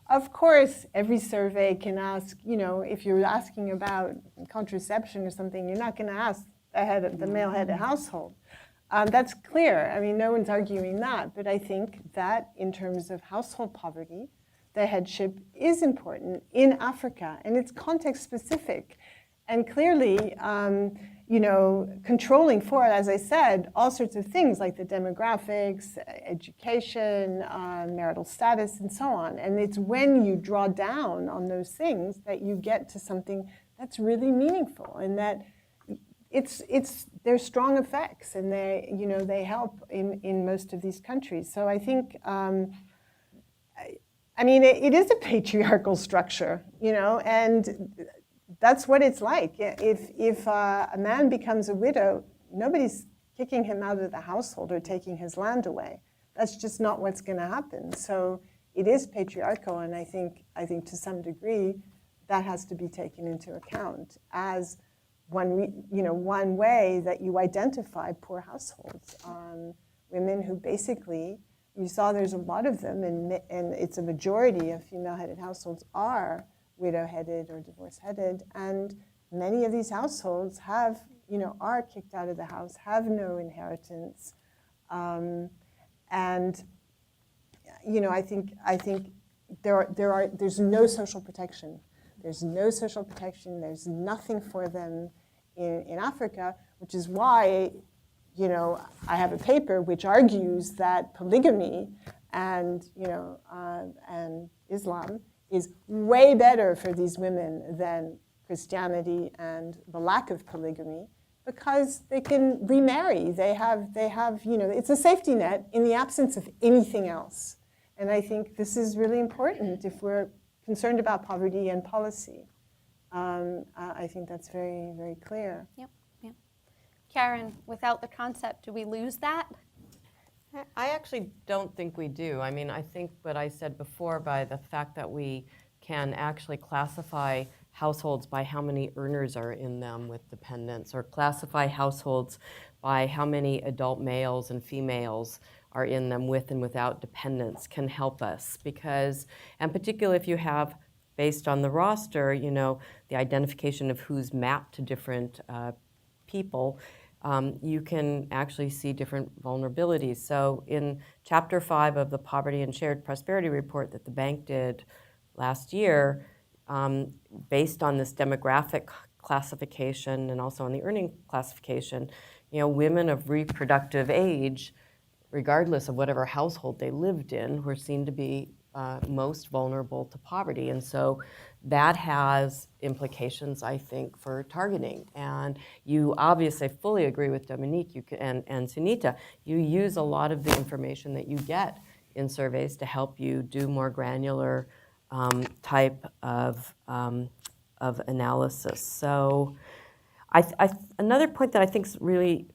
Speaker 3: Of course, every survey can ask, if you're asking about contraception or something, you're not going to ask the male-headed household. That's clear. I mean, no one's arguing that. But I think that in terms of household poverty, the headship is important in Africa, and it's context specific. And clearly, controlling for it, as I said, all sorts of things like the demographics, education, marital status, and so on. And it's when you draw down on those things that you get to something that's really meaningful, and that there's strong effects, and they help in most of these countries. So I think, it is a patriarchal structure, and that's what it's like. If a man becomes a widow, nobody's kicking him out of the household or taking his land away. That's just not what's going to happen. So it is patriarchal, and I think to some degree that has to be taken into account as one way that you identify poor households. Women who basically, you saw there's a lot of them, and it's a majority of female-headed households are widow-headed or divorce-headed, and many of these households are kicked out of the house, have no inheritance, And I think there's no social protection. There's no social protection. There's nothing for them in Africa, which is why, I have a paper which argues that polygamy and Islam is way better for these women than Christianity and the lack of polygamy, because they can remarry. They have, it's a safety net in the absence of anything else. And I think this is really important if we're concerned about poverty and policy. I think that's very, very clear.
Speaker 2: Yep. Karen, without the concept, do we lose that?
Speaker 7: I actually don't think we do. I mean, I think what I said before, by the fact that we can actually classify households by how many earners are in them with dependents, or classify households by how many adult males and females are in them with and without dependents, can help us. Because, and particularly if you have, based on the roster, the identification of who's mapped to different people, you can actually see different vulnerabilities. So in Chapter 5 of the Poverty and Shared Prosperity Report that the bank did last year, based on this demographic classification and also on the earning classification, women of reproductive age, regardless of whatever household they lived in, were seen to be most vulnerable to poverty. And so that has implications, I think, for targeting. And you obviously fully agree with Dominique and Sunita. You use a lot of the information that you get in surveys to help you do more granular type of analysis. So another point that I think is really,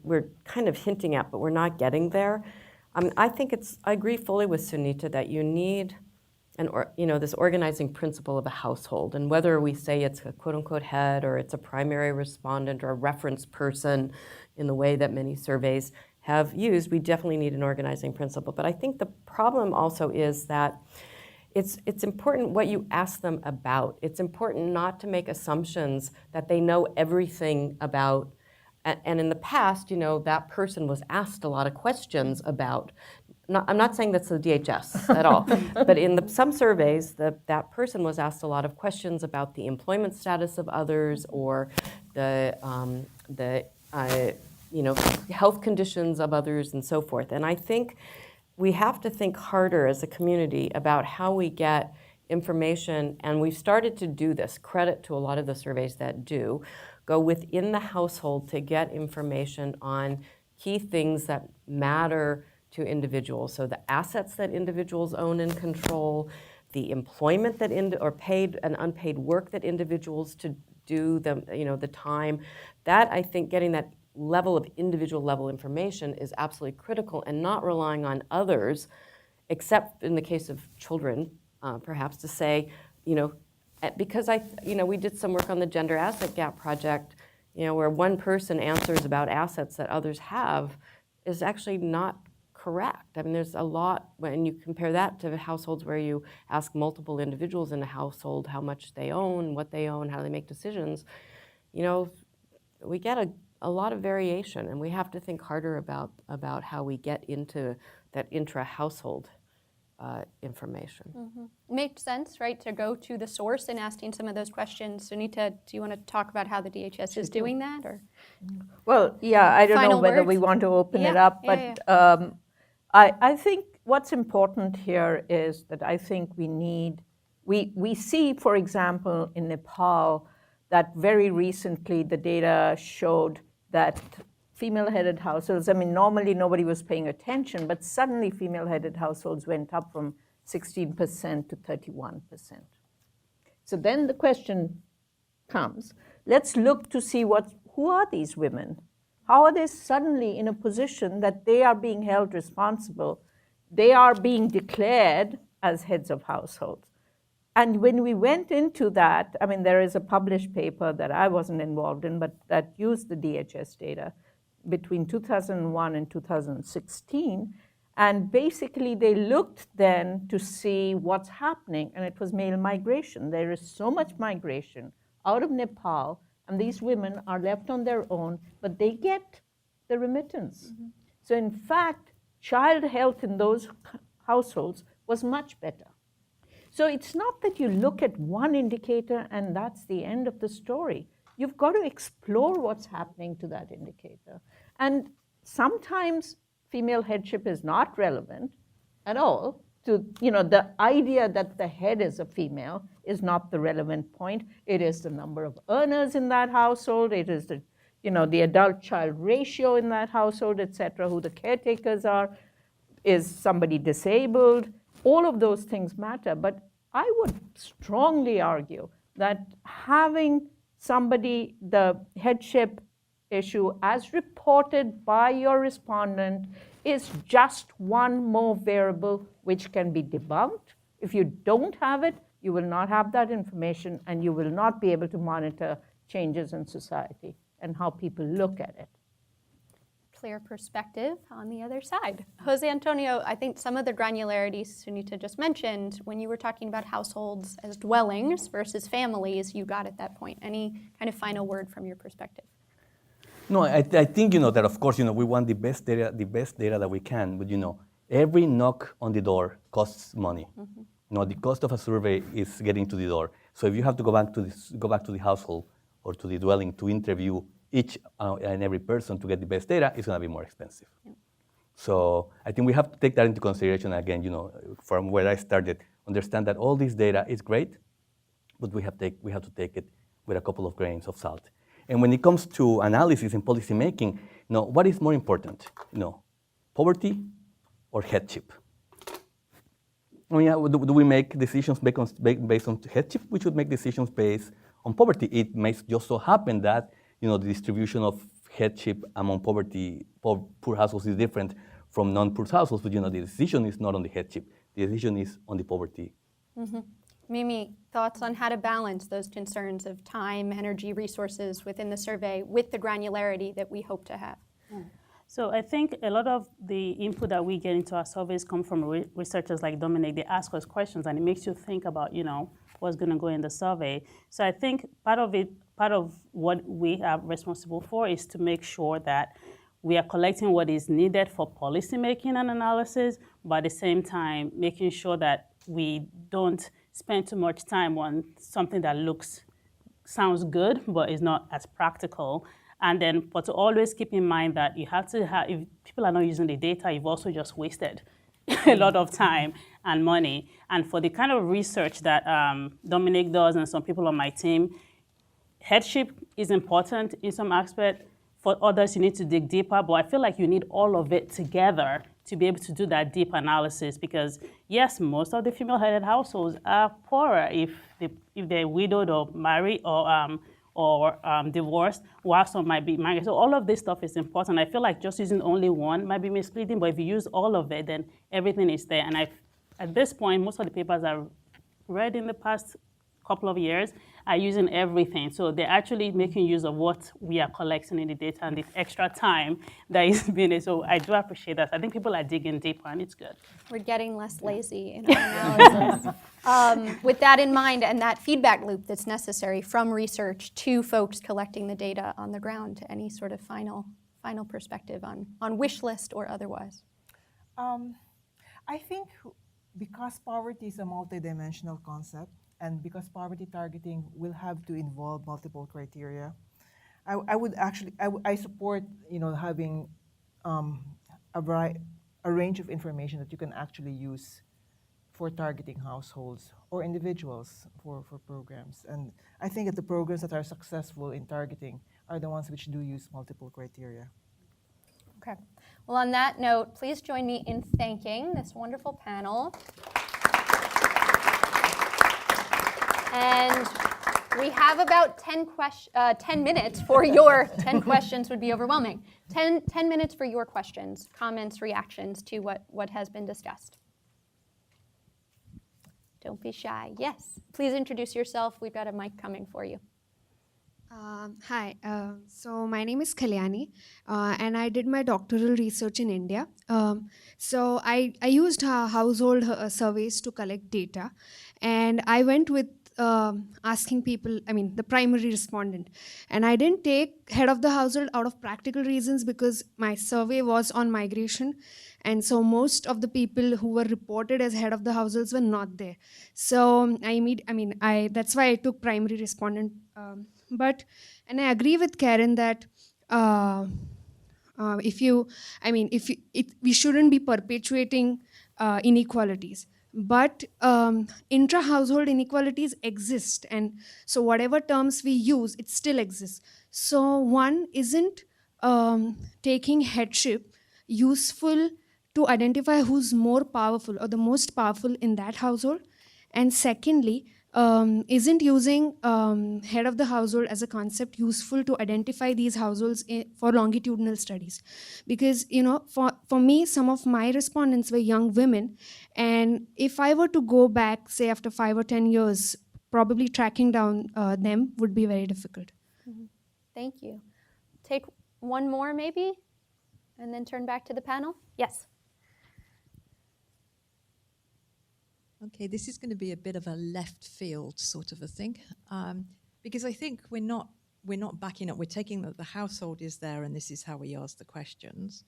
Speaker 7: we're kind of hinting at, but we're not getting there. I agree fully with Sunita that you need this organizing principle of a household, and whether we say it's a quote-unquote head or it's a primary respondent or a reference person in the way that many surveys have used, we definitely need an organizing principle. But I think the problem also is that it's important what you ask them about. It's important not to make assumptions that they know everything about. And in the past, that person was asked a lot of questions about. I'm not saying that's the DHS at all, but in some surveys, that person was asked a lot of questions about the employment status of others, or the health conditions of others, and so forth. And I think we have to think harder as a community about how we get information, and we've started to do this. Credit to a lot of the surveys that do. Go within the household to get information on key things that matter to individuals. So the assets that individuals own and control, the employment that or paid and unpaid work that individuals to do the time. That, I think, getting that level of individual level information is absolutely critical, and not relying on others, except in the case of children, perhaps, to say, because we did some work on the Gender Asset Gap Project, where one person answers about assets that others have, is actually not correct. I mean, there's a lot, when you compare that to households where you ask multiple individuals in a household how much they own, what they own, how they make decisions, we get a lot of variation, and we have to think harder about how we get into that intra-household information.
Speaker 2: Mm-hmm. It makes sense, right, to go to the source and asking some of those questions. Sunita, do you want to talk about how the DHS is doing that? Or?
Speaker 4: Well, yeah, I don't know whether
Speaker 2: words?
Speaker 4: we want to open it up, but I think what's important here is that I think we see, for example, in Nepal, that very recently the data showed that female-headed households, normally nobody was paying attention, but suddenly female-headed households went up from 16% to 31%. So then the question comes, let's look to see who are these women? How are they suddenly in a position that they are being held responsible? They are being declared as heads of households. And when we went into that, there is a published paper that I wasn't involved in, but that used the DHS data between 2001 and 2016. And basically, they looked then to see what's happening, and it was male migration. There is so much migration out of Nepal, and these women are left on their own, but they get the remittance. Mm-hmm. So in fact, child health in those households was much better. So it's not that you look at one indicator and that's the end of the story. You've got to explore what's happening to that indicator. And sometimes female headship is not relevant at all to, the idea that the head is a female is not the relevant point. It is the number of earners in that household. It is the, the adult-child ratio in that household, et cetera, who the caretakers are. Is somebody disabled? All of those things matter. But I would strongly argue that having somebody, the headship issue as reported by your respondent, is just one more variable which can be debunked. If you don't have it, you will not have that information, and you will not be able to monitor changes in society and how people look at it.
Speaker 2: Clear perspective on the other side. Jose Antonio, I think some of the granularities Sunita just mentioned, when you were talking about households as dwellings versus families, you got at that point. Any kind of final word from your perspective?
Speaker 6: No, I think that of course we want the best data that we can, but every knock on the door costs money. Mm-hmm. The cost of a survey is getting to the door. So if you have to go back to the household or to the dwelling to interview each and every person to get the best data, it's going to be more expensive. Yep. So I think we have to take that into consideration again. From where I started, understand that all this data is great, but we have to take it with a couple of grains of salt. And when it comes to analysis and policy making, what is more important? Poverty or headship? Do we make decisions based on headship? We should make decisions based on poverty. It may just so happen that the distribution of headship among poor households is different from non-poor households, but the decision is not on the headship. The decision is on the poverty.
Speaker 2: Mm-hmm. Mimi, thoughts on how to balance those concerns of time, energy, resources within the survey with the granularity that we hope to have?
Speaker 5: So I think a lot of the input that we get into our surveys come from researchers like Dominique. They ask us questions, and it makes you think about, what's going to go in the survey. So I think part of what we are responsible for is to make sure that we are collecting what is needed for policy making and analysis, but at the same time, making sure that we don't spend too much time on something that sounds good, but is not as practical. And then, but to always keep in mind that you have to have, if people are not using the data, you've also just wasted a lot of time and money. And for the kind of research that Dominique does and some people on my team, headship is important in some aspect. For others, you need to dig deeper, but I feel like you need all of it together to be able to do that deep analysis, because yes, most of the female-headed households are poorer if they're widowed or married or divorced, while some might be married. So all of this stuff is important. I feel like just using only one might be misleading, but if you use all of it, then everything is there. And at this point, most of the papers I've read in the past couple of years are using everything. So they're actually making use of what we are collecting in the data and the extra time that is being. So I do appreciate that. I think people are digging deeper, and it's good.
Speaker 2: We're getting less lazy in our analysis. With that in mind and that feedback loop that's necessary from research to folks collecting the data on the ground, any sort of final perspective on wish list or otherwise?
Speaker 8: I think because poverty is a multidimensional concept, and because poverty targeting will have to involve multiple criteria, I support having a range of information that you can actually use for targeting households or individuals for programs. And I think that the programs that are successful in targeting are the ones which do use multiple criteria.
Speaker 2: Okay. Well, on that note, please join me in thanking this wonderful panel. And we have about 10 minutes for your 10 questions would be overwhelming. 10 minutes for your questions, comments, reactions to what has been discussed. Don't be shy. Yes, please introduce yourself. We've got a mic coming for you.
Speaker 9: Hi, so my name is Kalyani, and I did my doctoral research in India. So I used household surveys to collect data, and I went with asking people, the primary respondent. And I didn't take head of the household out of practical reasons because my survey was on migration. And so most of the people who were reported as head of the households were not there. So that's why I took primary respondent. And I agree with Karen that we shouldn't be perpetuating inequalities. But intra-household inequalities exist, and so whatever terms we use, it still exists. So one, isn't taking headship useful to identify who's more powerful or the most powerful in that household? And secondly, isn't using head of the household as a concept useful to identify these households for longitudinal studies? Because, for me, some of my respondents were young women. And if I were to go back, say, after 5 or 10 years, probably tracking down them would be very difficult.
Speaker 2: Mm-hmm. Thank you. Take one more, maybe, and then turn back to the panel. Yes.
Speaker 10: Okay, this is going to be a bit of a left field sort of a thing, because I think we're not backing up. We're taking that the household is there and this is how we ask the questions,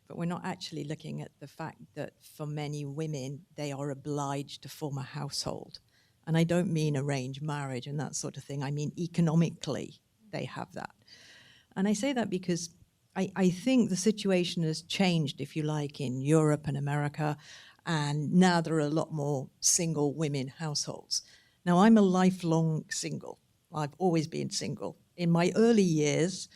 Speaker 10: but we're not actually looking at the fact that for many women, they are obliged to form a household. And I don't mean arranged marriage and that sort of thing. I mean economically, they have that. And I say that because I think the situation has changed, if you like, in Europe and America. And now there are a lot more single women households. Now, I'm a lifelong single. I've always been single. In my early years,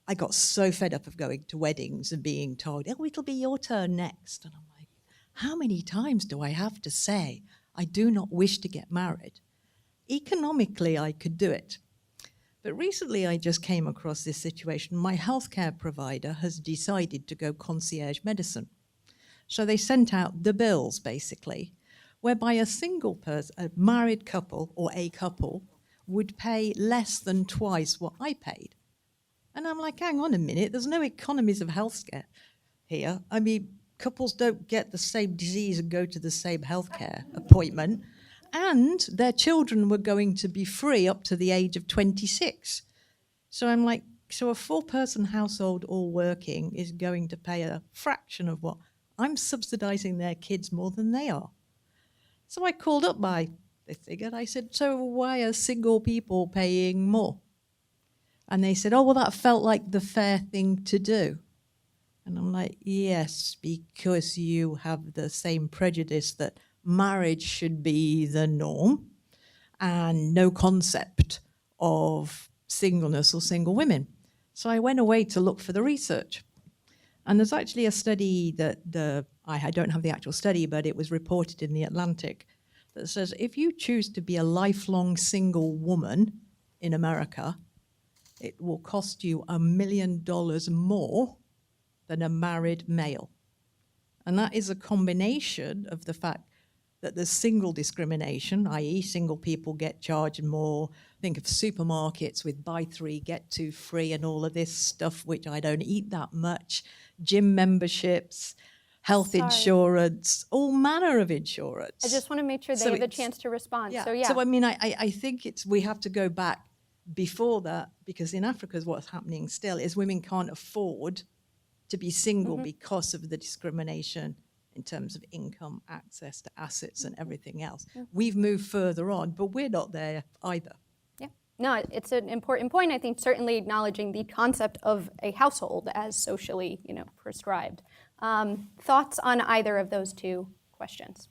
Speaker 10: I got so fed up of going to weddings and being told, oh, it'll be your turn next. And I'm like, how many times do I have to say, I do not wish to get married? Economically, I could do it. But recently, I just came across this situation. My healthcare provider has decided to go concierge medicine. So they sent out the bills, basically, whereby a single person, a married couple or a couple, would pay less than twice what I paid. And I'm like, hang on a minute, there's no economies of healthcare here. I mean, couples don't get the same disease and go to the same healthcare appointment. And their children were going to be free up to the age of 26. So I'm like, so a 4-person household all working is going to pay a fraction of what I'm subsidizing their kids more than they are. So I called up my thing and I said, so why are single people paying more? And they said, oh, well, that felt like the fair thing to do. And I'm like, yes, because you have the same prejudice that marriage should be the norm and no concept of singleness or single women. So I went away to look for the research. And there's actually a study that I don't have the actual study, but it was reported in The Atlantic that says if you choose to be a lifelong single woman in America, it will cost you $1 million more than a married male. And that is a combination of the fact that there's single discrimination, i.e. single people get charged more. Think of supermarkets with buy 3, get 2 free and all of this stuff, which I don't eat that much. Gym memberships, health insurance, all manner of insurance.
Speaker 2: I just want to make sure they have a chance to respond.
Speaker 10: Yeah.
Speaker 2: So yeah.
Speaker 10: So I mean, I think we have to go back before that, because in Africa what's happening still is women can't afford to be single because of the discrimination in terms of income, access to assets and everything else. We've moved further on, but we're not there either.
Speaker 2: Yeah, no, it's an important point. I think certainly acknowledging the concept of a household as socially, prescribed. Thoughts on either of those two questions?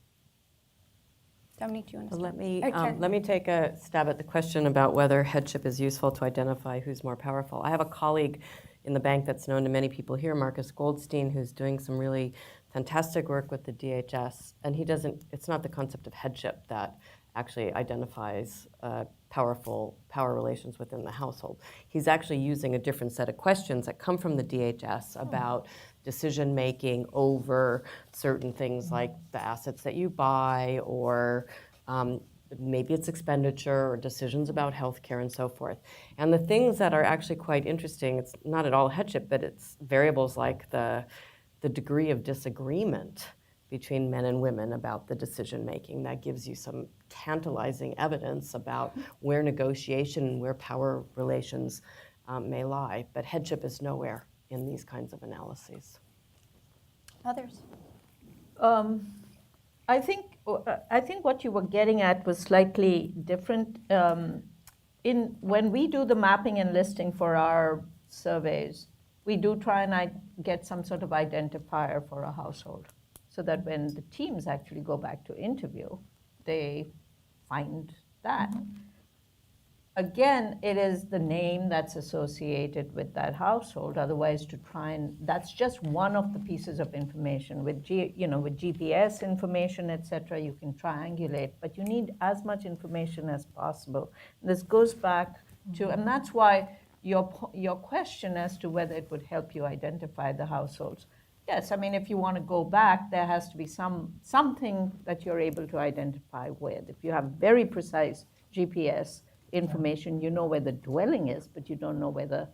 Speaker 2: Dominique, do you want to start?
Speaker 7: Let me take a stab at the question about whether headship is useful to identify who's more powerful. I have a colleague in the bank that's known to many people here, Marcus Goldstein, who's doing some really fantastic work with the DHS, and it's not the concept of headship that actually identifies power relations within the household. He's actually using a different set of questions that come from the DHS about decision-making over certain things like the assets that you buy, or maybe it's expenditure or decisions about healthcare and so forth. And the things that are actually quite interesting, it's not at all headship, but it's variables like the degree of disagreement between men and women about the decision making. That gives you some tantalizing evidence about where negotiation and where power relations may lie. But headship is nowhere in these kinds of analyses.
Speaker 2: Others?
Speaker 4: I think what you were getting at was slightly different. When we do the mapping and listing for our surveys, we do try and get some sort of identifier for a household, so that when the teams actually go back to interview, they find that. Again, it is the name that's associated with that household. Otherwise, that's just one of the pieces of information. With GPS information, et cetera, you can triangulate, but you need as much information as possible. This goes back to, and that's why your question as to whether it would help you identify the households. Yes, I mean, if you want to go back, there has to be something that you're able to identify with. If you have very precise GPS information, you know where the dwelling is, but you don't know whether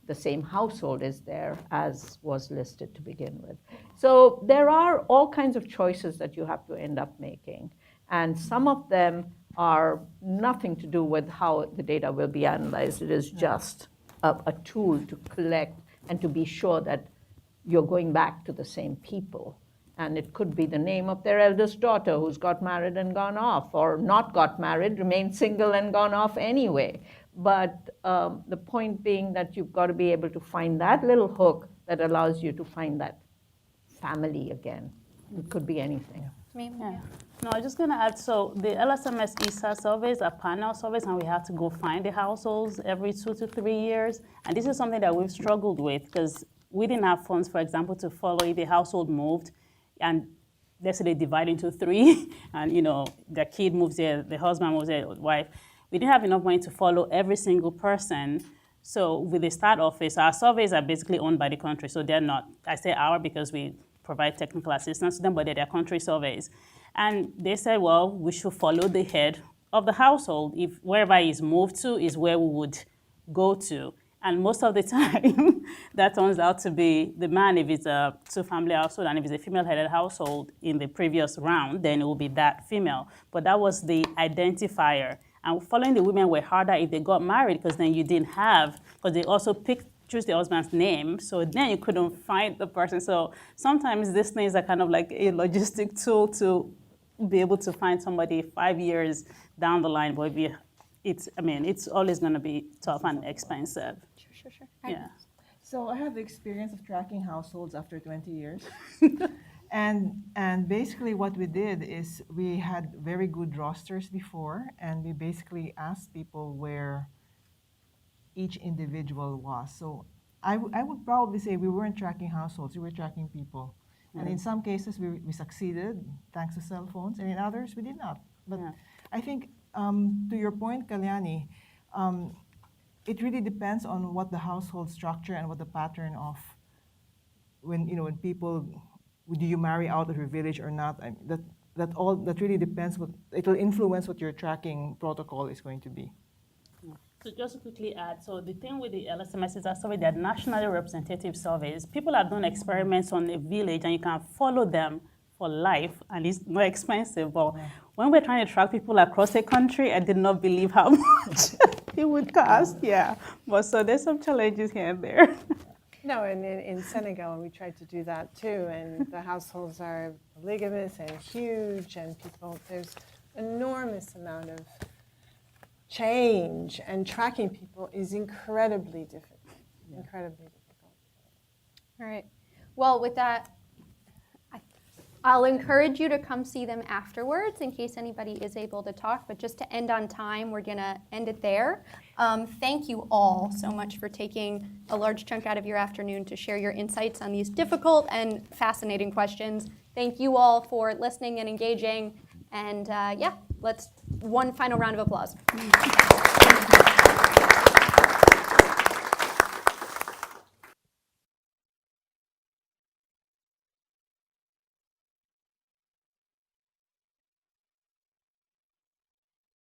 Speaker 4: the same household is there as was listed to begin with. So there are all kinds of choices that you have to end up making. And some of them are nothing to do with how the data will be analyzed. It is just a tool to collect and to be sure that you're going back to the same people. And it could be the name of their eldest daughter who's got married and gone off, or not got married, remained single and gone off anyway. But the point being that you've got to be able to find that little hook that allows you to find that family again. It could be anything.
Speaker 5: Yeah. No, I'm just going to add, so the LSMS ESA surveys are panel surveys, and we have to go find the households every 2 to 3 years. And this is something that we've struggled with, because we didn't have funds, for example, to follow if the household moved, and let's say they divide into 3, and the kid moves there, the husband moves there, the wife. We didn't have enough money to follow every single person. So with the START office, our surveys are basically owned by the country. So they're not, I say our because we provide technical assistance to them, but they're their country surveys. And they said, well, we should follow the head of the household. If wherever he's moved to is where we would go to. And most of the time, that turns out to be the man if it's a 2-family household, and if it's a female-headed household in the previous round, then it will be that female. But that was the identifier. And following the women were harder if they got married, because then you didn't have, because they also choose the husband's name, so then you couldn't find the person. So sometimes these things are kind of like a logistic tool to be able to find somebody 5 years down the line, but it's always going to be tough and expensive.
Speaker 2: Sure.
Speaker 5: Yeah.
Speaker 8: So I have the experience of tracking households after 20 years. And basically what we did is we had very good rosters before, and we basically asked people where each individual was. So I would probably say we weren't tracking households, we were tracking people. And in some cases we succeeded thanks to cell phones, and in others we did not. But I think to your point, Kalyani, it really depends on what the household structure and what the pattern of when people, do you marry out of your village or not? That really depends. It will influence what your tracking protocol is going to be.
Speaker 5: So just to quickly add, so the thing with the LSMS is that they're nationally representative surveys. People have done experiments on a village, and you can follow them for life, and it's more expensive. But when we're trying to track people across the country, I did not believe how much it would cost. Yeah, but so there's some challenges here and there.
Speaker 3: No, and in Senegal, we tried to do that too, and the households are polygamous and huge, and there's enormous amount of change, and tracking people is incredibly difficult.
Speaker 2: All right. Well, with that, I'll encourage you to come see them afterwards in case anybody is able to talk. But just to end on time, we're going to end it there. Thank you all so much for taking a large chunk out of your afternoon to share your insights on these difficult and fascinating questions. Thank you all for listening and engaging. And let's one final round of applause.